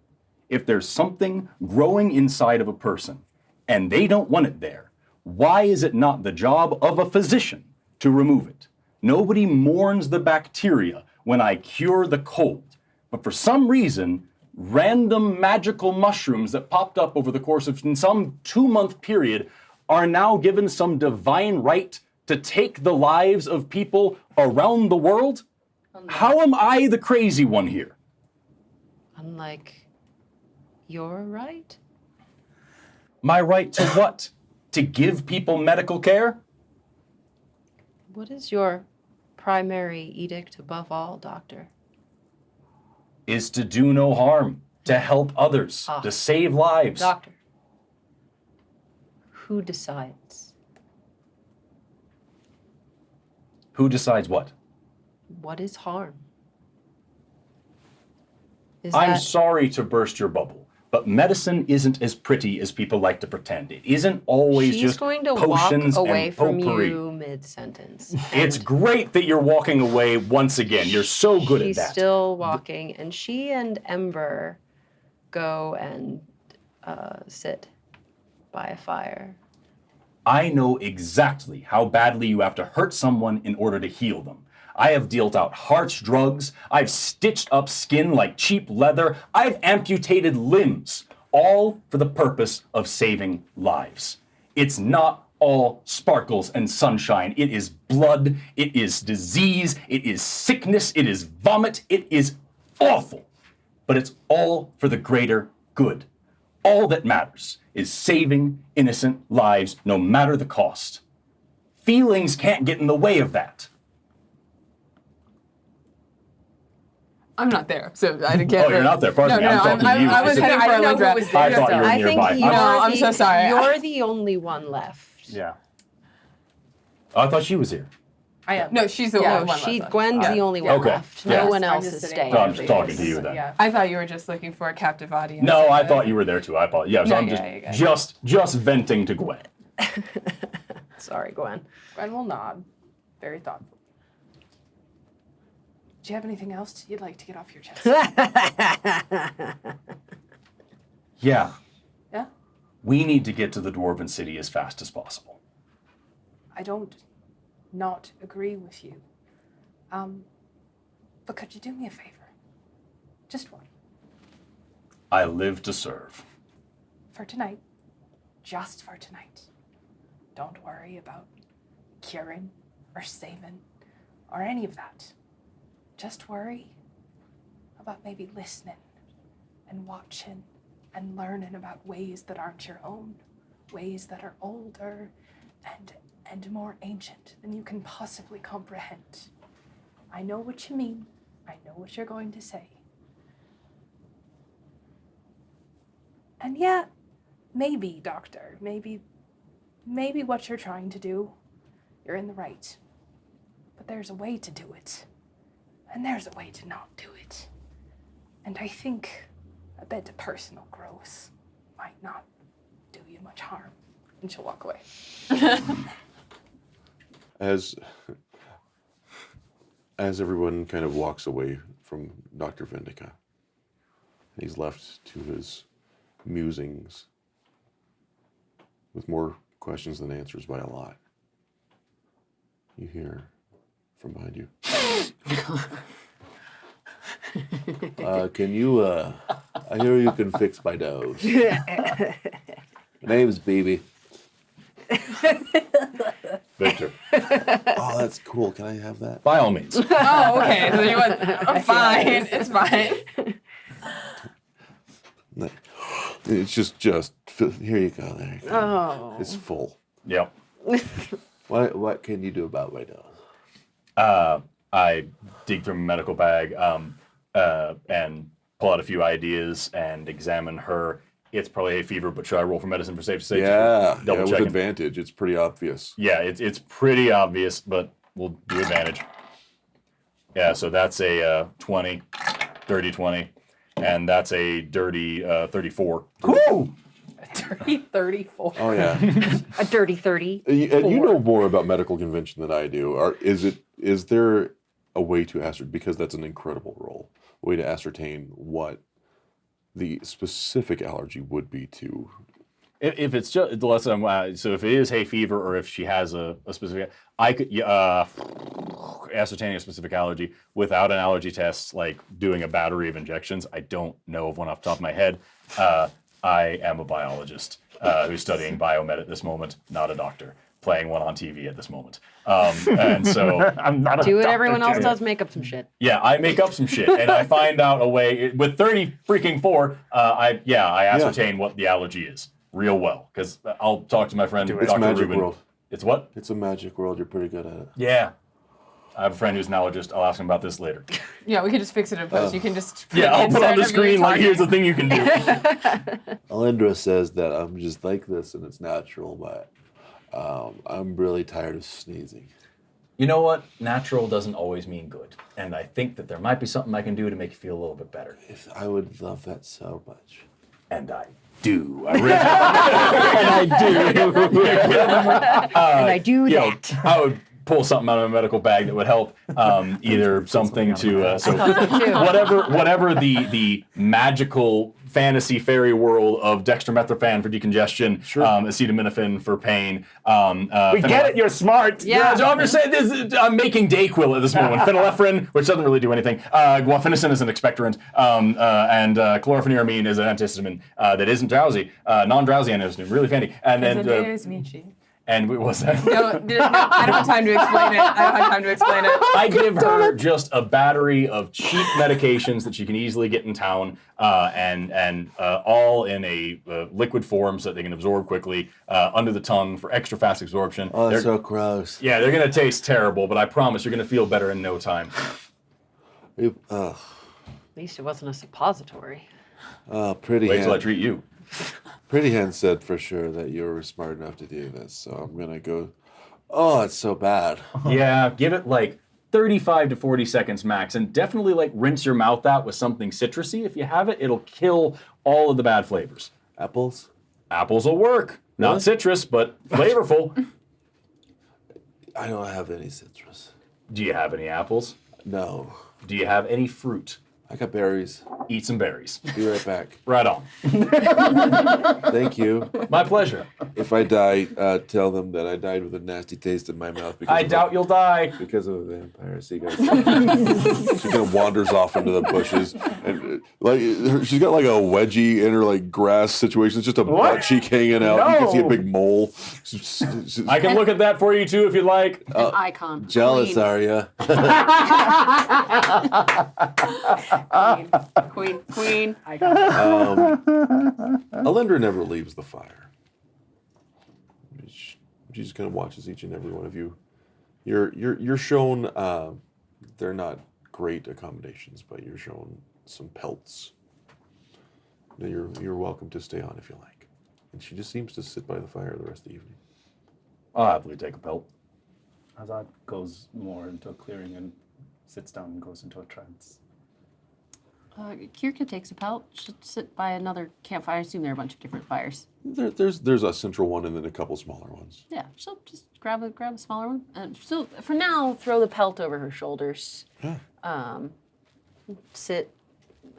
D: If there's something growing inside of a person and they don't want it there, why is it not the job of a physician to remove it? Nobody mourns the bacteria when I cure the cold, but for some reason, random magical mushrooms that popped up over the course of some 2-month period are now given some divine right to take the lives of people around the world? How am I the crazy one here?
C: Unlike your right?
D: My right to what? To give people medical care?
C: What is your primary edict above all, Doctor?
D: Is to do no harm, to help others, to save lives.
C: Doctor, who decides?
D: Who decides what?
C: What is harm?
D: I'm sorry to burst your bubble, but medicine isn't as pretty as people like to pretend. It isn't always
C: She's
D: just
C: going to
D: potions
C: walk away
D: and
C: from
D: potpourri.
C: you mid-sentence.
D: It's great that you're walking away once again. You're so good at that.
C: She's still walking, and she and Ember go and sit by a fire.
D: I know exactly how badly you have to hurt someone in order to heal them. I have dealt out harsh drugs, I've stitched up skin like cheap leather, I've amputated limbs, all for the purpose of saving lives. It's not all sparkles and sunshine. It is blood, it is disease, it is sickness, it is vomit, it is awful. But it's all for the greater good. All that matters is saving innocent lives, no matter the cost. Feelings can't get in the way of that.
E: I'm not there, so I can't.
D: Oh, you're not there. Pardon me. I'm talking to you.
E: I was heading for a link draft.
D: I thought you were
C: I
D: nearby.
C: think
E: I'm so sorry.
C: You're the only one left.
F: Yeah.
D: Oh, I thought she was here.
A: I am.
E: No, she's the only one left.
C: Gwen's the only one
D: Okay.
C: left.
D: Yeah.
C: No one
A: I'm
C: else
A: just
C: is
A: sitting
C: staying.
D: No, I'm just talking to you then.
A: Yeah.
E: I thought you were just looking for a captive audience.
D: No, I thought you were there too. I apologize. Yeah, so
E: No,
D: I'm
E: yeah,
D: just venting to Gwen.
C: Sorry, Gwen.
A: Gwen will nod.
H: very thoughtful. Do you have anything else you'd like to get off your chest?
D: Yeah.
H: Yeah?
D: We need to get to the Dwarven City as fast as possible.
H: I don't not agree with you. But could you do me a favor? Just one.
D: I live to serve.
H: For tonight. Just for tonight. Don't worry about curing or saving or any of that. Just worry about maybe listening and watching and learning about ways that aren't your own, ways that are older and more ancient than you can possibly comprehend. I know what you mean. I know what you're going to say. And yeah, maybe, Doctor, maybe what you're trying to do, you're in the right. But there's a way to do it. And there's a way to not do it. And I think a bit of personal growth might not do you much harm. And she'll walk away.
B: As everyone kind of walks away from Dr. Vindica, he's left to his musings with more questions than answers by a lot. You hear from behind you. Can you, I hear you can fix my nose. My name's BB. Victor. Oh, that's cool. Can I have that?
D: By all means.
E: Oh, okay. So you want? I'm fine. It's fine.
B: It's just here you go. There you go.
C: Oh.
B: It's full.
D: Yep.
B: What can you do about my nose?
D: I dig through my medical bag and pull out a few ideas and examine her. It's probably hay fever, but should I roll for medicine for safe sake?
B: Yeah,
D: Double
B: with
D: checking.
B: advantage. It's pretty obvious.
D: Yeah, it's pretty obvious, but we'll do advantage. Yeah, so that's a 20, dirty 20, and that's a dirty 34.
B: Cool.
A: Dirty 34.
B: Oh yeah.
C: A dirty 30.
B: And you know more about medical convention than I do. Is there a way to ascertain, because that's an incredible role, a way to ascertain what the specific allergy would be to?
D: If it's just so if it is hay fever or if she has a specific, I could ascertaining a specific allergy without an allergy test, like doing a battery of injections. I don't know of one off the top of my head. I am a biologist who's studying biomed at this moment, not a doctor, playing one on TV at this moment. And so
G: I'm not a
C: Do what
G: doctor,
C: everyone else
G: Jay.
C: does, make up some shit.
D: yeah, I make up some shit and I find out a way with 30 freaking 4. I ascertain what the allergy is real well, because I'll talk to my friend
B: It's
D: Dr.
B: magic
D: Rubin.
B: world.
D: It's what?
B: It's a magic world. You're pretty good at it.
D: Yeah. I have a friend who's an allergist. I'll ask him about this later.
E: Yeah, we can just fix it in post. You can just
D: Yeah, I'll put on the
E: insert of me
D: screen like,
E: talking.
D: here's the thing you can do.
B: Alindra says that I'm just like this and it's natural, but I'm really tired of sneezing.
D: You know what? Natural doesn't always mean good. And I think that there might be something I can do to make you feel a little bit better.
B: I would love that so much.
D: And I do. I really and I do.
C: And I do
D: You know,
C: that.
D: I would pull something out of my medical bag that would help. Either something to so whatever the magical fantasy fairy world of dextromethorphan for decongestion, acetaminophen for pain.
G: We get it, you're smart.
C: Yeah.
D: So I'm just saying this. I'm making Dayquil at this moment. Phenylephrine, which doesn't really do anything. Guaifenesin is an expectorant, and chlorpheniramine is an antihistamine that isn't drowsy, non-drowsy antihistamine, really fancy. And then and what was that?
E: No, I don't have time to explain it.
D: I give her just a battery of cheap medications that she can easily get in town, and all in a liquid form so that they can absorb quickly under the tongue for extra fast absorption.
B: Oh, that's so gross.
D: Yeah, they're gonna taste terrible, but I promise you're gonna feel better in no time.
C: At least it wasn't a suppository.
B: Pretty
D: Wait till I
B: hand.
D: treat you.
B: Pretty Hand said for sure that you were smart enough to do this, so I'm gonna go. Oh, it's so bad.
D: Yeah, give it like 35 to 40 seconds max, and definitely like rinse your mouth out with something citrusy. If you have it, it'll kill all of the bad flavors.
B: Apples?
D: Apples will work. Not
B: Really?
D: citrus, but flavorful.
G: I don't have any citrus.
D: Do you have any apples?
G: No.
D: Do you have any fruit?
G: I got berries.
D: Eat some berries.
G: Be right back.
D: Right on.
G: Thank you.
D: My pleasure.
G: If I die, tell them that I died with a nasty taste in my mouth.
D: I doubt you'll die.
G: Because of a vampire. See, guys. She kind of wanders off into the bushes, and she's got like a wedgie in her like grass situation. It's just a butt cheek hanging out. You can see a big mole.
D: I can look at that for you too if you'd like.
C: An icon.
G: Jealous,
C: Queen.
G: are you?
C: Queen.
B: Alindra never leaves the fire. She just kind of watches each and every one of you. You're shown. They're not great accommodations, but you're shown some pelts. You're welcome to stay on if you like. And she just seems to sit by the fire the rest of the evening.
D: I'll happily take a pelt.
F: Azad goes more into a clearing and sits down and goes into a trance.
C: Kirka takes a pelt. She'll sit by another campfire. I assume there are a bunch of different fires.
B: There's a central one and then a couple smaller ones.
C: Yeah, she'll just grab a smaller one. She'll, for now, throw the pelt over her shoulders.
B: Yeah.
C: Sit.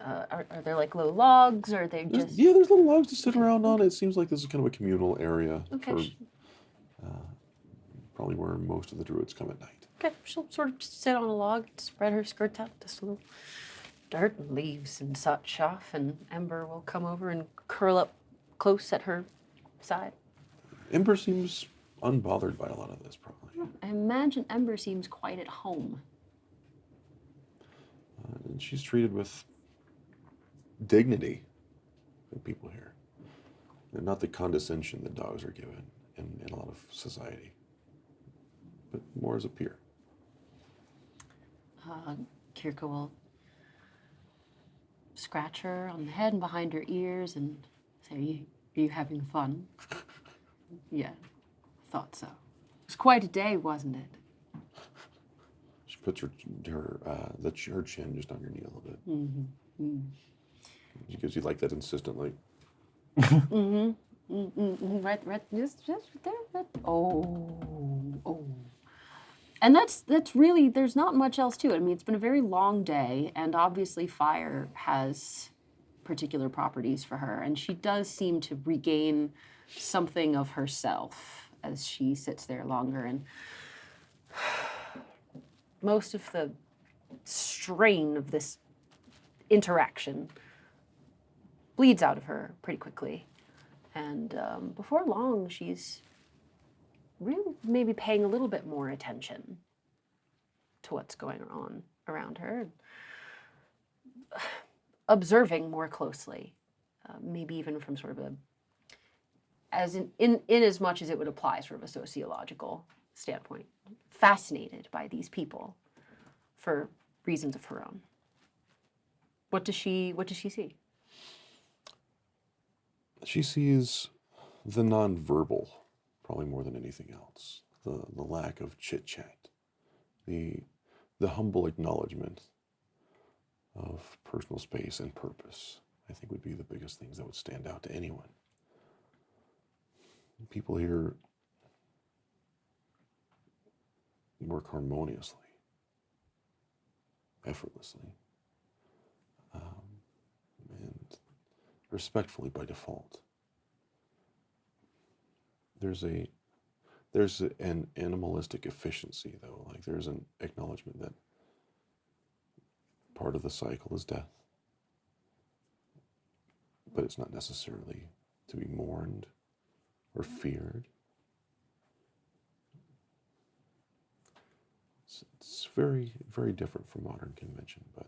C: Are there like low logs, or are they just?
B: There's little logs to sit around on. It seems like this is kind of a communal area for probably where most of the druids come at night.
C: Okay, she'll sort of just sit on a log, spread her skirts out, just a little dirt and leaves and such off, and Ember will come over and curl up close at her side.
B: Ember seems unbothered by a lot of this, probably.
C: I imagine Ember seems quite at home.
B: And she's treated with dignity by people here. And not the condescension that dogs are given in a lot of society, but more as a peer.
C: Kirka will scratch her on the head and behind her ears and say, "Are you having fun?" Yeah, thought so. It was quite a day, wasn't it?
B: She puts her chin just on your knee a little bit.
C: Mm-hmm. Mm.
B: She gives you like that insistent, like.
C: Mm-hmm. Mm-hmm. Right, just right there. Right. Oh. And that's really, there's not much else to it. I mean, it's been a very long day, and obviously fire has particular properties for her, and she does seem to regain something of herself as she sits there longer, and most of the strain of this interaction bleeds out of her pretty quickly. And before long, she's really maybe paying a little bit more attention to what's going on around her, observing more closely, maybe even from sort of in as much as it would apply sort of a sociological standpoint, fascinated by these people for reasons of her own. What does she see?
B: She sees the nonverbal, probably more than anything else. The lack of chit-chat. The humble acknowledgement of personal space and purpose, I think, would be the biggest things that would stand out to anyone. People here work harmoniously, effortlessly, and respectfully by default. There's an animalistic efficiency, though. Like, there's an acknowledgement that part of the cycle is death, but it's not necessarily to be mourned or feared. It's very, very different from modern convention, but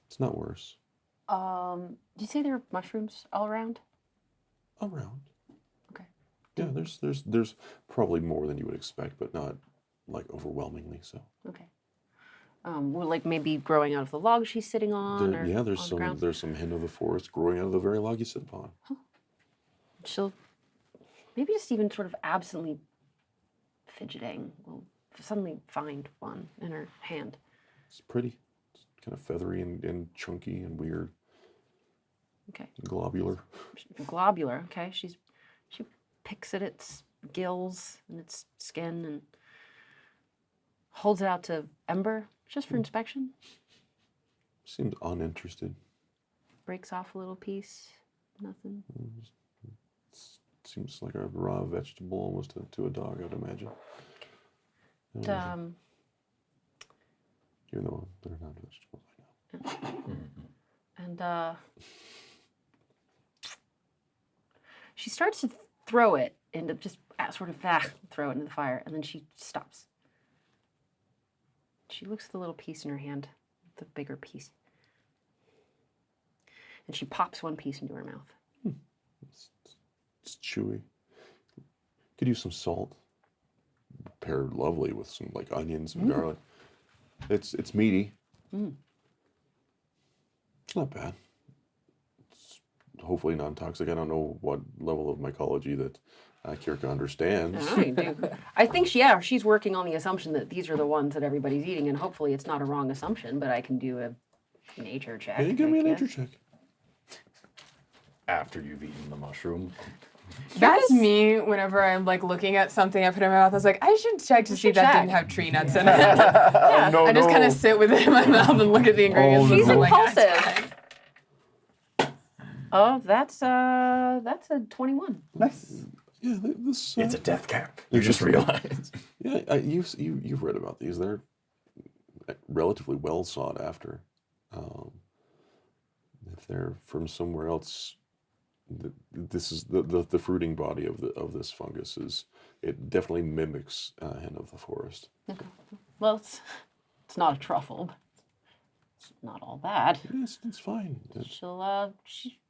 B: it's not worse.
C: Did you say there are mushrooms all around?
B: Around.
C: Okay.
B: Yeah, there's probably more than you would expect, but not like overwhelmingly so.
C: Okay. Well, like maybe growing out of the log she's sitting on, or
B: There's some hint of the forest growing out of the very log you sit upon.
C: Huh. She'll maybe just even sort of absently fidgeting will suddenly find one in her hand.
B: It's pretty. It's kind of feathery and chunky and weird.
C: Okay.
B: Globular.
C: Globular. Okay. She picks at its gills and its skin and holds it out to Ember just for inspection.
B: Seems uninterested.
C: Breaks off a little piece. Nothing.
B: Seems like a raw vegetable almost to a dog, I'd imagine.
C: And,
B: Even though they're not vegetables, I know.
C: and she starts to throw it into just sort of throw it into the fire, and then she stops. She looks at the little piece in her hand, the bigger piece, and she pops one piece into her mouth.
B: It's chewy. Could use some salt. Paired lovely with some like onions and garlic. It's meaty. It's not bad. It's hopefully non-toxic. I don't know what level of mycology that Kirka understands.
C: I think she's working on the assumption that these are the ones that everybody's eating, and hopefully it's not a wrong assumption, but I can do a nature check.
B: Yeah, give me a nature check.
D: After you've eaten the mushroom.
E: That's me whenever I'm like looking at something I put in my mouth. I was like, I should check to see if that didn't have tree nuts in it. I just kind of sit with it in my mouth and look at the ingredients.
C: She's
E: and
C: impulsive. Oh, that's a 21.
F: Nice.
B: Yeah, this.
D: It's a death cap. You just realized.
B: Yeah, you've read about these. They're relatively well sought after. If they're from somewhere else, this is the fruiting body of this fungus it definitely mimics hen of the forest.
C: Okay. Well, it's not a truffle, but it's not all bad.
B: Yes, it's fine.
C: She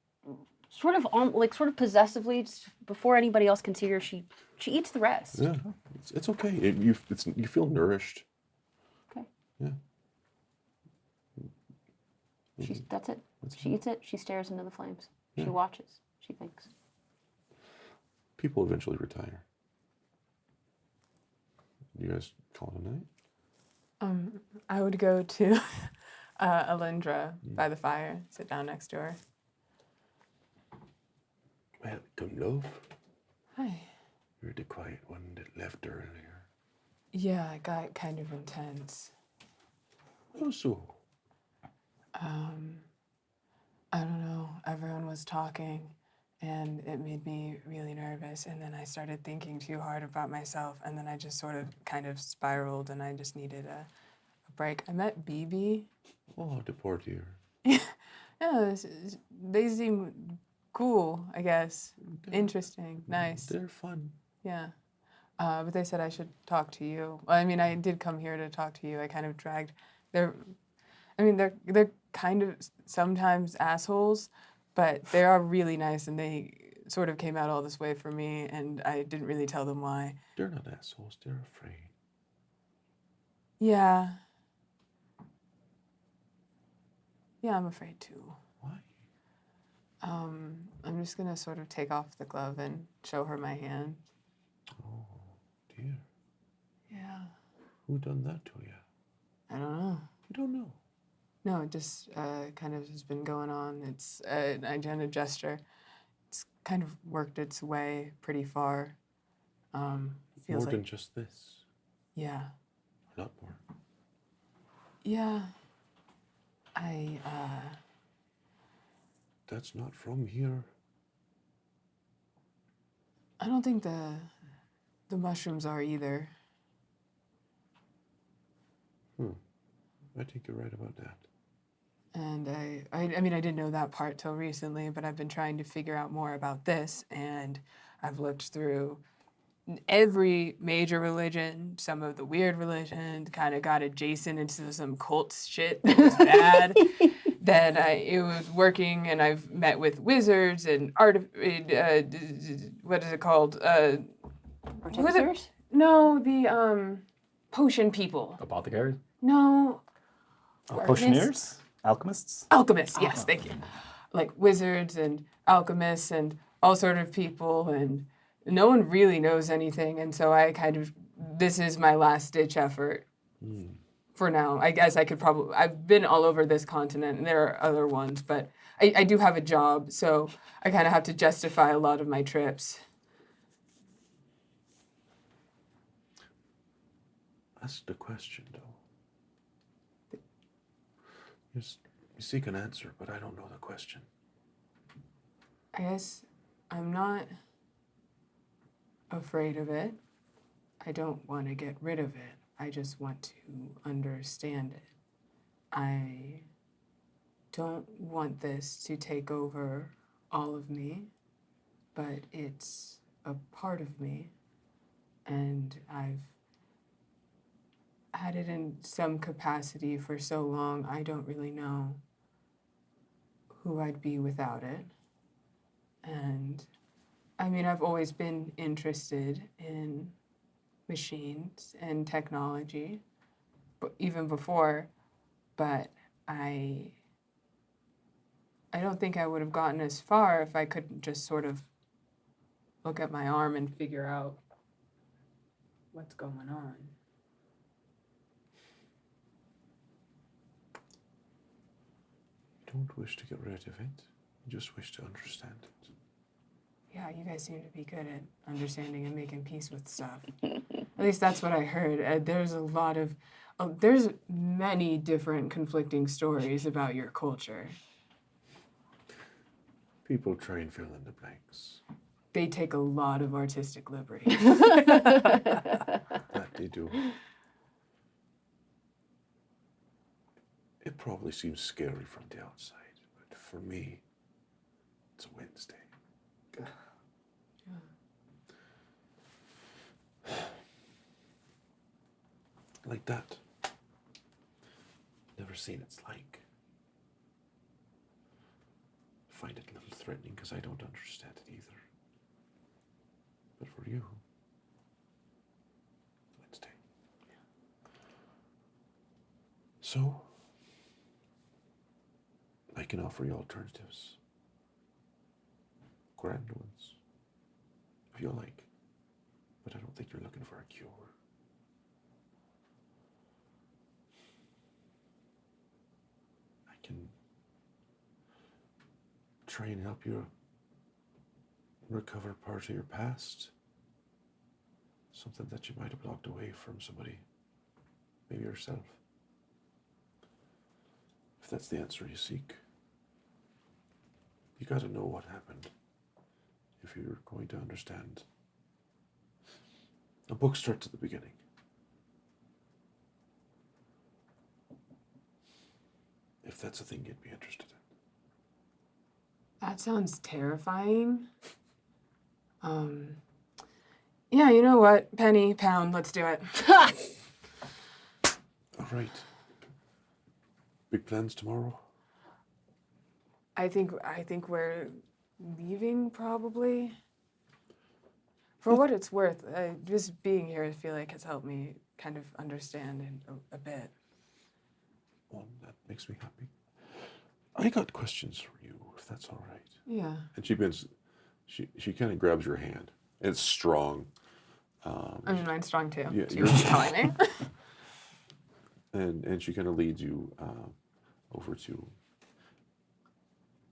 C: sort of possessively, just before anybody else can see her, she eats the rest.
B: Yeah, it's okay. You feel nourished.
C: Okay.
B: Yeah.
C: That's it. She eats it. She stares into the flames.
B: Yeah.
C: She watches. She thinks.
B: People eventually retire. You guys call it a night?
E: I would go to Alindra by the fire, sit down next to her.
B: Welcome, love.
E: Hi.
B: You're the quiet one that left earlier.
E: Yeah, it got kind of intense.
B: How so?
E: I don't know. Everyone was talking, and it made me really nervous. And then I started thinking too hard about myself, and then I just sort of kind of spiraled, and I just needed a break. I met BB.
B: Oh, the poor dear.
E: Yeah, they seem cool, I guess. Interesting, nice.
B: They're fun.
E: Yeah. But they said I should talk to you. Well, I mean, I did come here to talk to you. I kind of dragged. They're kind of sometimes assholes, but they are really nice, and they sort of came out all this way for me, and I didn't really tell them why.
B: They're not assholes. They're afraid.
E: Yeah. Yeah, I'm afraid too.
B: Why?
E: I'm just gonna sort of take off the glove and show her my hand.
B: Oh, dear.
E: Yeah.
B: Who done that to you?
E: I don't know.
B: You don't know.
E: No, it just kind of has been going on. It's an agenda gesture. It's kind of worked its way pretty far. Feels
B: More than just this.
E: Yeah.
B: A lot more.
E: Yeah.
B: That's not from here.
E: I don't think the mushrooms are either.
B: I think you're right about that.
E: And I mean, I didn't know that part till recently, but I've been trying to figure out more about this, and I've looked through every major religion, some of the weird religion, kind of got adjacent into some cult shit that was bad. Then it was working, and I've met with wizards and what is it called?
C: Artificers?
E: No, the potion people.
D: Apothecaries?
E: No.
F: Potioneers? Alchemists?
E: Alchemists, yes, thank you. Like wizards and alchemists and all sort of people, and no one really knows anything, and so this is my last ditch effort for now. I guess I've been all over this continent, and there are other ones, but I do have a job, so I kind of have to justify a lot of my trips.
G: asked a question, though. You seek an answer, but I don't know the question.
E: I guess I'm not afraid of it. I don't want to get rid of it. I just want to understand it. I don't want this to take over all of me, but it's a part of me, and I've had it in some capacity for so long, I don't really know who I'd be without it. And I mean, I've always been interested in machines and technology, but even before, but I don't think I would have gotten as far if I couldn't just sort of look at my arm and figure out what's going on.
G: You don't wish to get rid of it. You just wish to understand it.
E: Yeah, you guys seem to be good at understanding and making peace with stuff. At least that's what I heard. There's a lot of, there's many different conflicting stories about your culture.
G: People try and fill in the blanks.
E: They take a lot of artistic liberty.
G: That they do. It probably seems scary from the outside, but for me, it's a Wednesday. Like that. Never seen its like. Find it a little threatening because I don't understand it either. But for you, Wednesday. So, I can offer you alternatives. Grand ones, if you like. But I don't think you're looking for a cure. I can try and help you recover part of your past. Something that you might have locked away from somebody, maybe yourself. If that's the answer you seek. You gotta know what happened if you're going to understand. A book starts at the beginning. If that's a thing you'd be interested in.
E: That sounds terrifying. Yeah, you know what? Penny, pound, let's do it.
G: All right. Big plans tomorrow?
E: I think we're leaving probably. For what it's worth, just being here, I feel like has helped me kind of understand a bit.
G: Well, that makes me happy. I got questions for you, if that's all right.
E: Yeah.
G: And she kind of grabs your hand. It's strong.
E: I mean, mine's strong too.
G: Yeah,
E: You're telling me.
G: And she kind of leads you over to.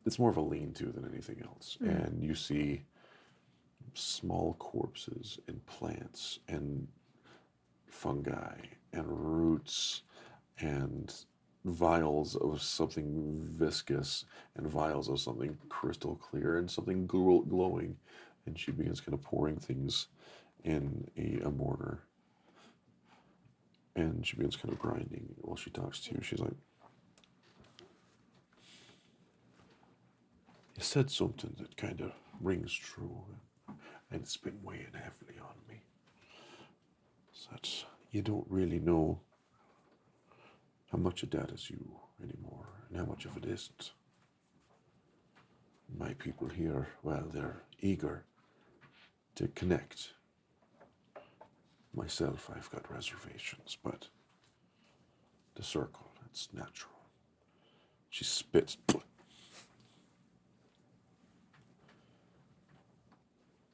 G: It's more of a lean-to than anything else, and you see small corpses and plants and fungi and roots and vials of something viscous and vials of something crystal clear and something glowing, and she begins kind of pouring things in a mortar, and she begins kind of grinding while she talks to you. She's like, you said something that kind of rings true, and it's been weighing heavily on me. So that you don't really know how much of that is you anymore, and how much of it isn't. My people here, well, they're eager to connect. Myself, I've got reservations, but the circle, it's natural. She spits.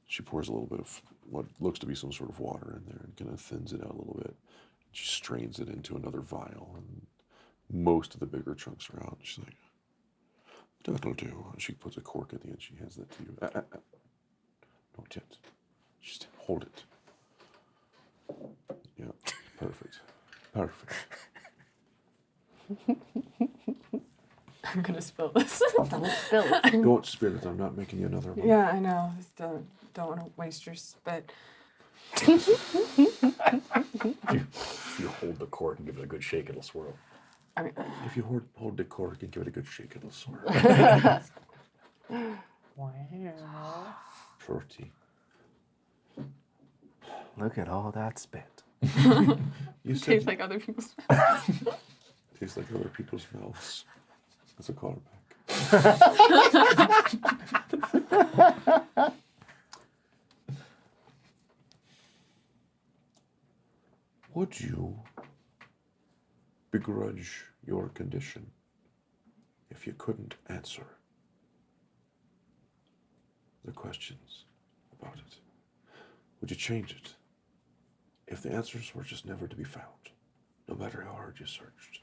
G: She pours a little bit of what looks to be some sort of water in there and kind of thins it out a little bit. She strains it into another vial, and most of the bigger chunks are out. She's like, that'll do. And she puts a cork at the end. She hands that to you. Not yet. Just hold it. Yeah. Perfect. Perfect.
E: I'm gonna spill this.
C: Don't spill it.
G: Don't spill it. I'm not making you another one.
E: Yeah, I know. Just don't want to waste your spit.
D: If you hold the cork and give it a good shake, it'll swirl.
E: I mean,
G: If you hold the cork and give it a good shake, it'll swirl.
A: Wow.
G: 30.
F: Look at all that spit.
G: You said
E: tastes like other people's.
G: tastes like other people's mouths. That's a callback. Would you begrudge your condition if you couldn't answer the questions about it? Would you change it if the answers were just never to be found, no matter how hard you searched?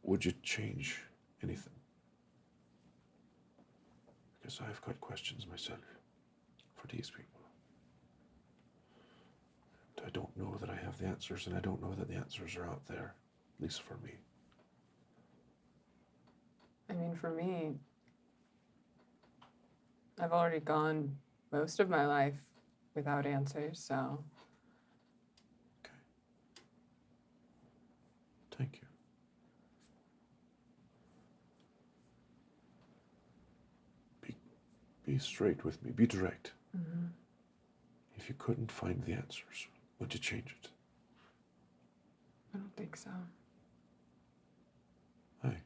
G: Would you change anything? Because I've got questions myself for these people. I don't know that I have the answers, and I don't know that the answers are out there, at least for me.
E: I mean, for me, I've already gone most of my life without answers, so.
G: Thank you. Be straight with me. Be direct.
E: Mm-hmm.
G: If you couldn't find the answers, would you change it?
E: I don't think so.
G: Aye.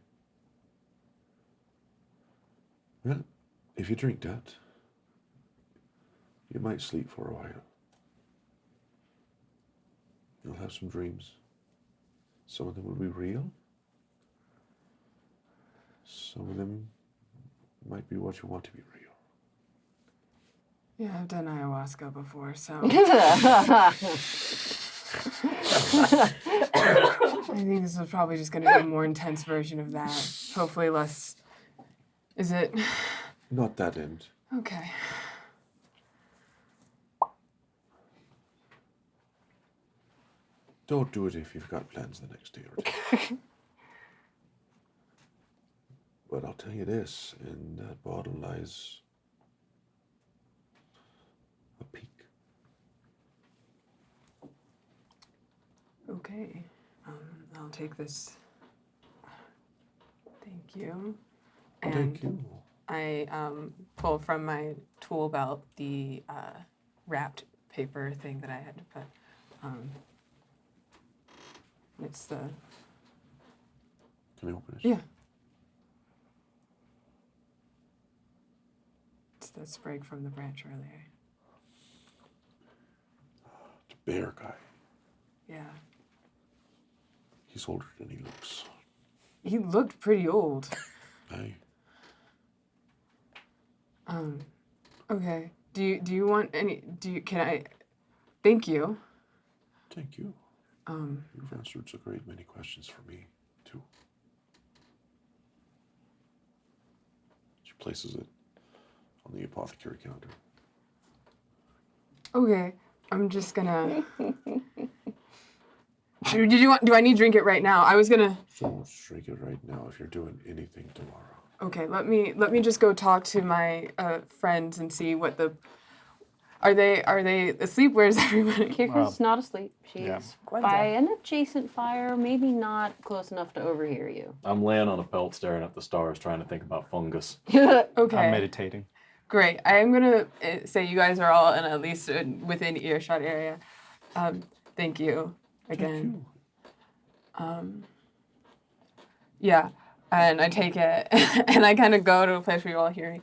G: Well, if you drink that, you might sleep for a while. You'll have some dreams. Some of them will be real. Some of them might be what you want to be real.
E: Yeah, I've done ayahuasca before, so. I think this is probably just going to be a more intense version of that. Hopefully less. Is it?
G: Not that end.
E: Okay.
G: Don't do it if you've got plans the next day or two. But I'll tell you this, in that bottle lies a peak.
E: Okay. I'll take this. Thank you. And
G: Thank you.
E: I pull from my tool belt the wrapped paper thing that I had to put. It's the.
G: Can I open it?
E: Yeah. It's the sprig from the branch earlier.
G: The bear guy.
E: Yeah.
G: He's older than he looks.
E: He looked pretty old.
G: Aye.
E: Okay. Do you want any? Can I? Thank you.
G: Thank you. You've answered a great many questions for me, too. She places it on the apothecary counter.
E: Okay. I'm just gonna. Do I need to drink it right now? I was gonna.
G: So drink it right now if you're doing anything tomorrow.
E: Okay. Let me just go talk to my friends and see what the. Are they asleep? Where's everybody?
C: Kira's not asleep. She's
F: yeah.
C: by an adjacent fire, maybe not close enough to overhear you.
D: I'm laying on a pelt staring at the stars trying to think about fungus.
E: Okay.
F: I'm meditating.
E: Great. I am gonna say you guys are all in at least within earshot area. Thank you again. Yeah, and I take it and I kind of go to a place where you're all hearing.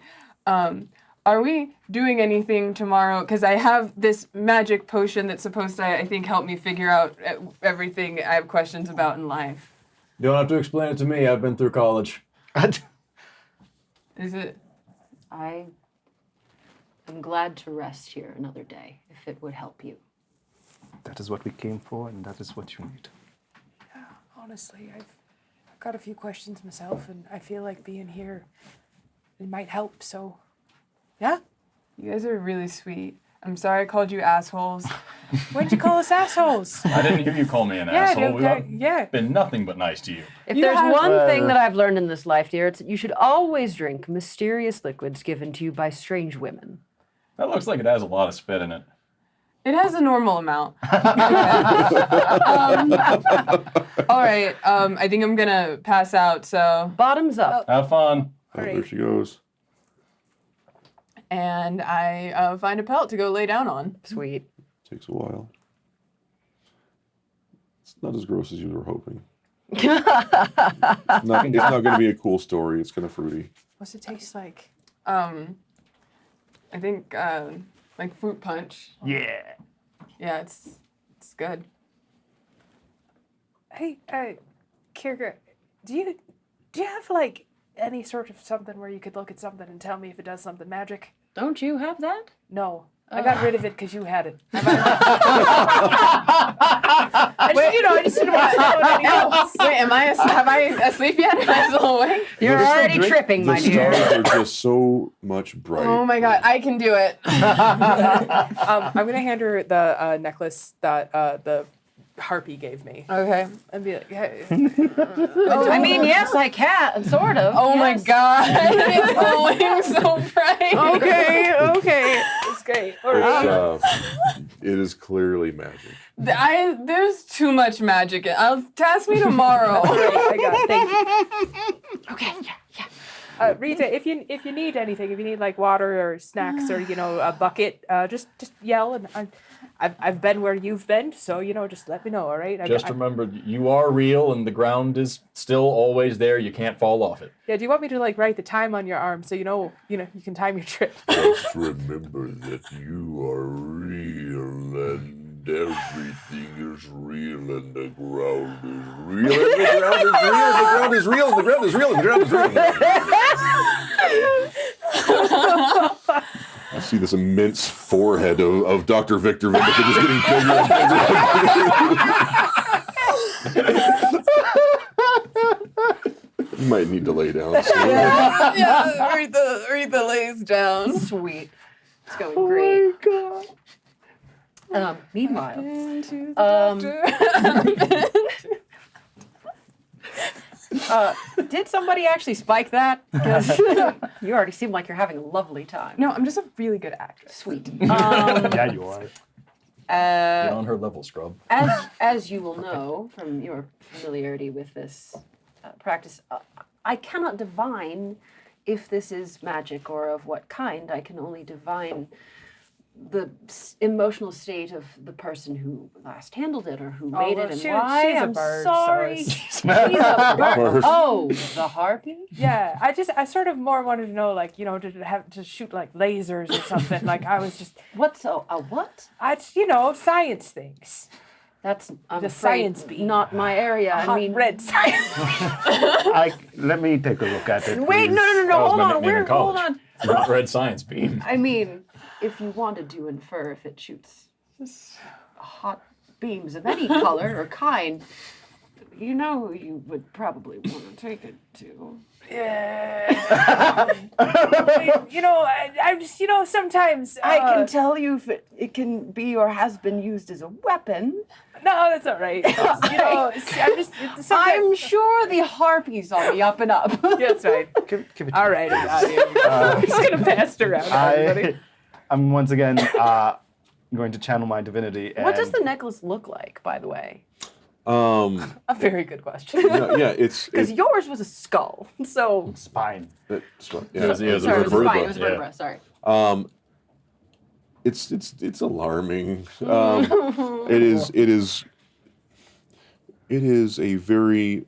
E: Are we doing anything tomorrow? Because I have this magic potion that's supposed to, I think, help me figure out everything I have questions about in life.
D: You don't have to explain it to me. I've been through college.
E: Is it?
C: I am glad to rest here another day, if it would help you.
F: That is what we came for, and that is what you need.
H: Yeah, honestly, I've got a few questions myself, and I feel like being here, it might help, so... Yeah?
E: You guys are really sweet. I'm sorry I called you assholes.
A: Why'd you call us assholes?
D: I didn't hear you call me an
A: Yeah,
D: asshole.
A: dude,
D: We've been nothing but nice to you.
I: If
A: You
I: there's
A: have-
I: one thing that I've learned in this life, dear, it's that you should always drink mysterious liquids given to you by strange women.
D: That looks like it has a lot of spit in it.
E: It has a normal amount. All right, I think I'm gonna pass out, so.
I: Bottoms up.
D: Have fun.
B: Oh, there she goes.
E: And I find a pelt to go lay down on.
I: Sweet.
B: Takes a while. It's not as gross as you were hoping. It's not going to be a cool story. It's kind of fruity.
A: What's it taste like?
E: I think like fruit punch.
F: Yeah.
E: Yeah, it's good.
A: Hey, Kierkegaard, do you have like any sort of something where you could look at something and tell me if it does something magic?
I: Don't you have that?
A: No. I got rid of it because you had it. I just didn't want to know anything else.
E: Wait, am I asleep yet? Am I still awake?
I: You're already tripping, my
B: The
I: dear.
B: stars are just so much bright.
E: Oh my god, I can do it.
A: I'm gonna hand her the necklace that the harpy gave me,
E: Okay.
A: and be like, hey.
I: I mean, yes, I can, sort of.
E: Oh my
I: yes.
E: god, it's glowing so bright.
A: Okay, it's great.
B: It is clearly magic.
E: There's too much magic. I'll task me tomorrow.
A: I got it. Thank you.
I: Okay, yeah.
A: Rita, if you need anything, if you need like water or snacks or a bucket, just yell, and I've been where you've been, so just let me know. All right.
D: Just remember, you are real, and the ground is still always there. You can't fall off it.
A: Yeah. Do you want me to like write the time on your arm so you can time your trip?
G: Just remember that you are real and everything is real and the ground is real and the ground is real and the ground is real and the ground is real and the ground is real.
B: I see this immense forehead of Dr. Victor Vindica just getting bigger and bigger. You might need to lay down soon.
E: Yeah, Rita lays down.
I: Sweet. It's going great.
E: God.
I: Meanwhile, did somebody actually spike that? Because you already seem like you're having a lovely time.
E: No, I'm just a really good actress.
I: Sweet.
F: Yeah, you are.
D: Get on her level, scrub.
I: As you will know from your familiarity with this practice, I cannot divine if this is magic or of what kind. I can only divine the emotional state of the person who last handled it or who made
A: well,
I: it and
A: she's
I: why.
A: a
I: I'm
A: bird,
I: sorry.
A: so
I: She's a bird.
B: Bird.
I: Oh, the harpy?
A: Yeah, I sort of more wanted to know, like, to shoot like lasers or something. Like I was just,
I: What's a what?
A: science things.
I: That's I'm
A: The
I: afraid
A: science beam.
I: not my area. I
A: Hot
I: mean,
A: red science.
F: Let me take a look at it.
I: wait,
F: please.
I: no,
D: That was
I: hold
D: my
I: on.
D: nickname in
I: Hold
D: college.
I: on.
D: Not red science beam.
I: I mean, if you wanted to infer if it shoots hot beams of any color or kind, you know who you would probably want to take it to.
A: Yeah. I'm just, sometimes.
I: I can tell you if it can be or has been used as a weapon.
A: No, that's all right. I'm just.
I: I'm sure the harpies on the up and up.
A: That's right.
F: Give it to
A: All
F: me.
A: right, I got you. I'm just gonna pass it around. Everybody.
F: I'm once again going to channel my divinity.
I: What does
F: and-
I: the necklace look like, by the way?
A: A very good question.
I: Because yours was a skull, so.
F: spine?
D: It was a
I: Sorry, it was a spine. It
D: vertebra,
I: was a
D: yeah.
I: vertebra. Sorry.
B: It's alarming. It is a very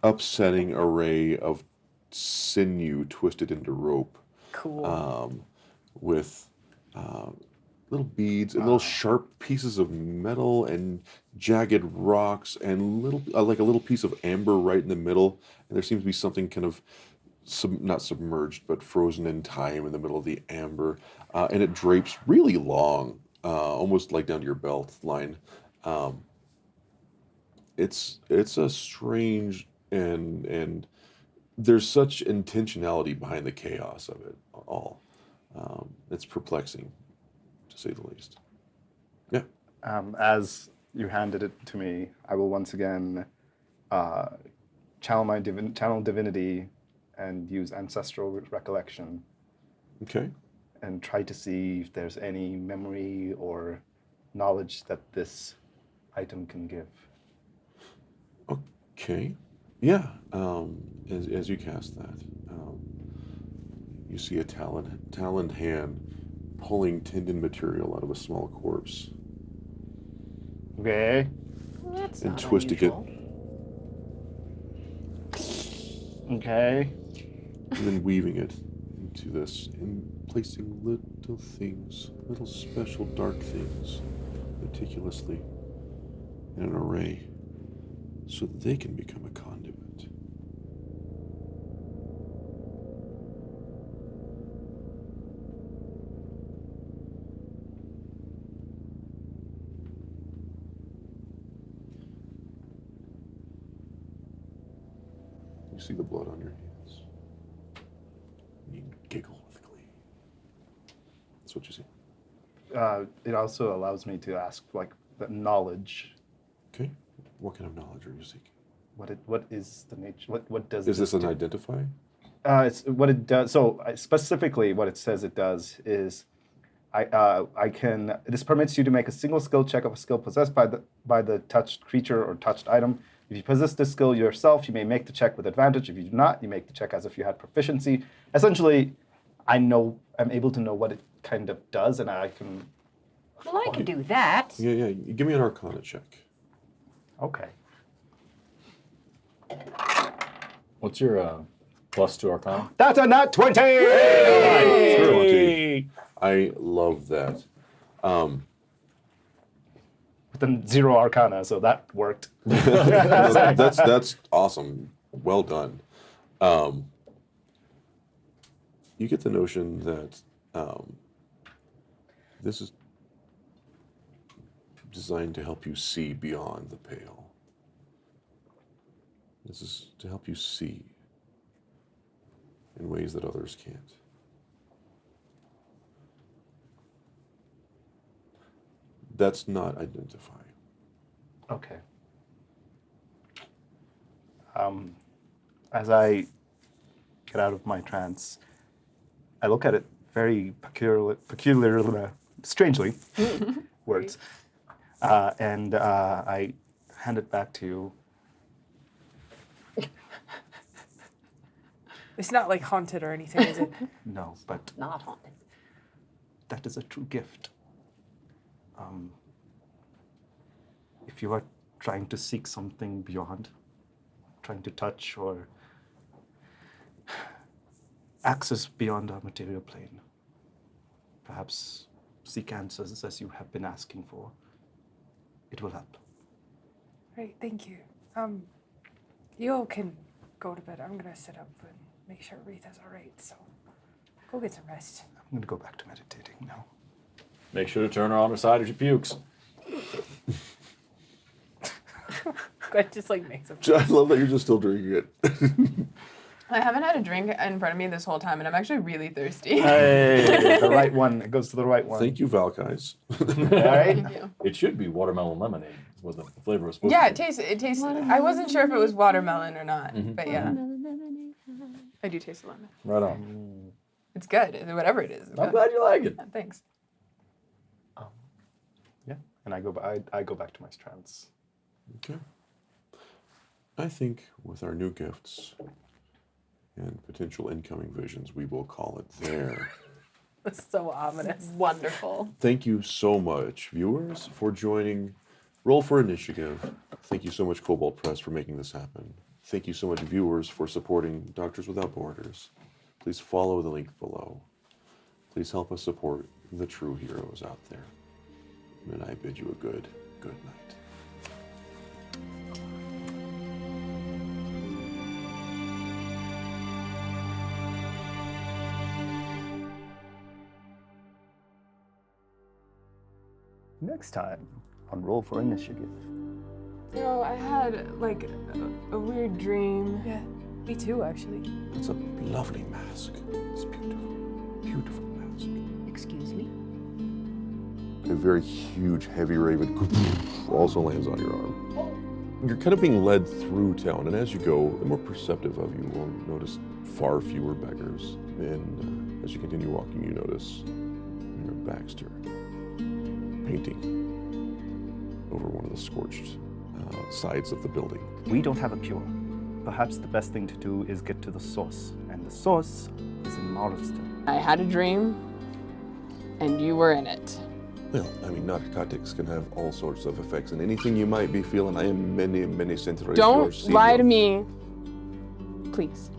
B: upsetting array of sinew twisted into rope.
A: Cool.
B: With little beads and little sharp pieces of metal and jagged rocks and like a little piece of amber right in the middle. And there seems to be something kind of not submerged, but frozen in time in the middle of the amber. And it drapes really long, almost like down to your belt line. It's a strange and there's such intentionality behind the chaos of it all. It's perplexing, to say the least. Yeah.
F: As you handed it to me, I will once again channel my channel divinity and use ancestral recollection
B: Okay.
F: and try to see if there's any memory or knowledge that this item can give.
B: Okay. Yeah. As you cast that, you see a taloned hand pulling tendon material out of a small corpse
F: Okay.
I: That's
B: and
I: not
B: twisting
I: unusual.
F: Okay.
B: and then weaving it into this and placing little things, little special dark things, meticulously in an array so that they can become a conduit. You see the blood on your hands. You giggle with glee. That's what you see.
F: It also allows me to ask, like, the knowledge.
B: Okay. What kind of knowledge are you seeking?
F: What is the nature? What does
B: Is this an
F: do?
B: identify?
F: It's what it does. So specifically, what it says it does is, I can. This permits you to make a single skill check of a skill possessed by the touched creature or touched item. If you possess this skill yourself, you may make the check with advantage. If you do not, you make the check as if you had proficiency. Essentially, I'm able to know what it kind of does, and I can.
I: Well, I can do that.
B: Yeah. Give me an Arcana check.
F: Okay.
D: What's your plus to Arcana?
F: That's a nat 20!
B: Hey! I love that.
F: With a 0 Arcana, so that worked.
B: That's awesome. Well done. You get the notion that this is designed to help you see beyond the pale. This is to help you see in ways that others can't. That's not identify.
F: Okay. As I get out of my trance, I look at it very peculiarly, strangely, words, and I hand it back to you.
A: It's not like haunted or anything, is it?
F: No, but
I: Not haunted.
F: that is a true gift. If you are trying to seek something beyond, trying to touch or access beyond our material plane, perhaps seek answers as you have been asking for, it will help.
H: Right, thank you. You all can go to bed. I'm gonna sit up and make sure Retha's all right. So go get some rest.
F: I'm going to go back to meditating now.
D: Make sure to turn her on her side as she pukes.
A: That just like makes a
B: I love that you're just still drinking it.
E: I haven't had a drink in front of me this whole time, and I'm actually really thirsty.
F: Hey, the right one. It goes to the right one.
B: Thank you, Valkais.
F: All right.
E: Thank you.
D: It should be watermelon lemonade. Is what the flavor was supposed
E: Yeah,
D: to
E: it
D: be.
E: tastes. I wasn't sure if it was watermelon or not, but yeah, I do taste the lemon.
D: Right on.
E: It's good, whatever it is.
D: I'm glad you like it.
E: Yeah, thanks.
F: Yeah, and I go back to my trance.
B: Okay. I think with our new gifts and potential incoming visions, we will call it there.
A: That's so ominous.
E: Wonderful.
B: Thank you so much, viewers, for joining Roll for Initiative. Thank you so much, Cobalt Press, for making this happen. Thank you so much, viewers, for supporting Doctors Without Borders. Please follow the link below. Please help us support the true heroes out there. And I bid you a good night.
F: Next time on Roll for Initiative.
E: No, I had like a weird dream.
A: Yeah, me too, actually.
B: It's a lovely mask. It's beautiful. Beautiful mask.
I: Excuse me?
B: a very huge, heavy raven also lands on your arm. You're kind of being led through town, and as you go, the more perceptive of you will notice far fewer beggars. And as you continue walking, you notice Mayor Baxter painting over one of the scorched sides of the building.
F: We don't have a cure. Perhaps the best thing to do is get to the source, and the source is in Marlston.
E: I had a dream, and you were in it.
B: Well, I mean, narcotics can have all sorts of effects, and anything you might be feeling, I am many centuries.
E: Don't lie to me, please.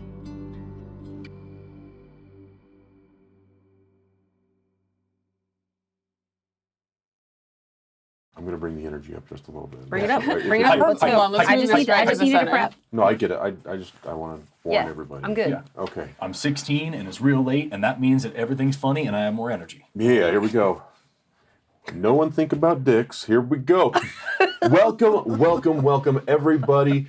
B: I'm going to bring the energy up just a little bit.
I: Bring it up.
B: If-
I: Bring it up. Let's
E: Hold
I: go.
E: on, let's
I: I
E: move
I: just
E: this
I: need
E: right to the
I: you to
E: center.
I: prep.
B: No, I get it. I want to warn
I: Yeah,
B: everybody.
I: I'm good.
D: Yeah.
B: Okay.
D: I'm 16 and it's real late, and that means that everything's funny and I have more energy.
B: Yeah, here we go. No one think about dicks. Here we go. Welcome everybody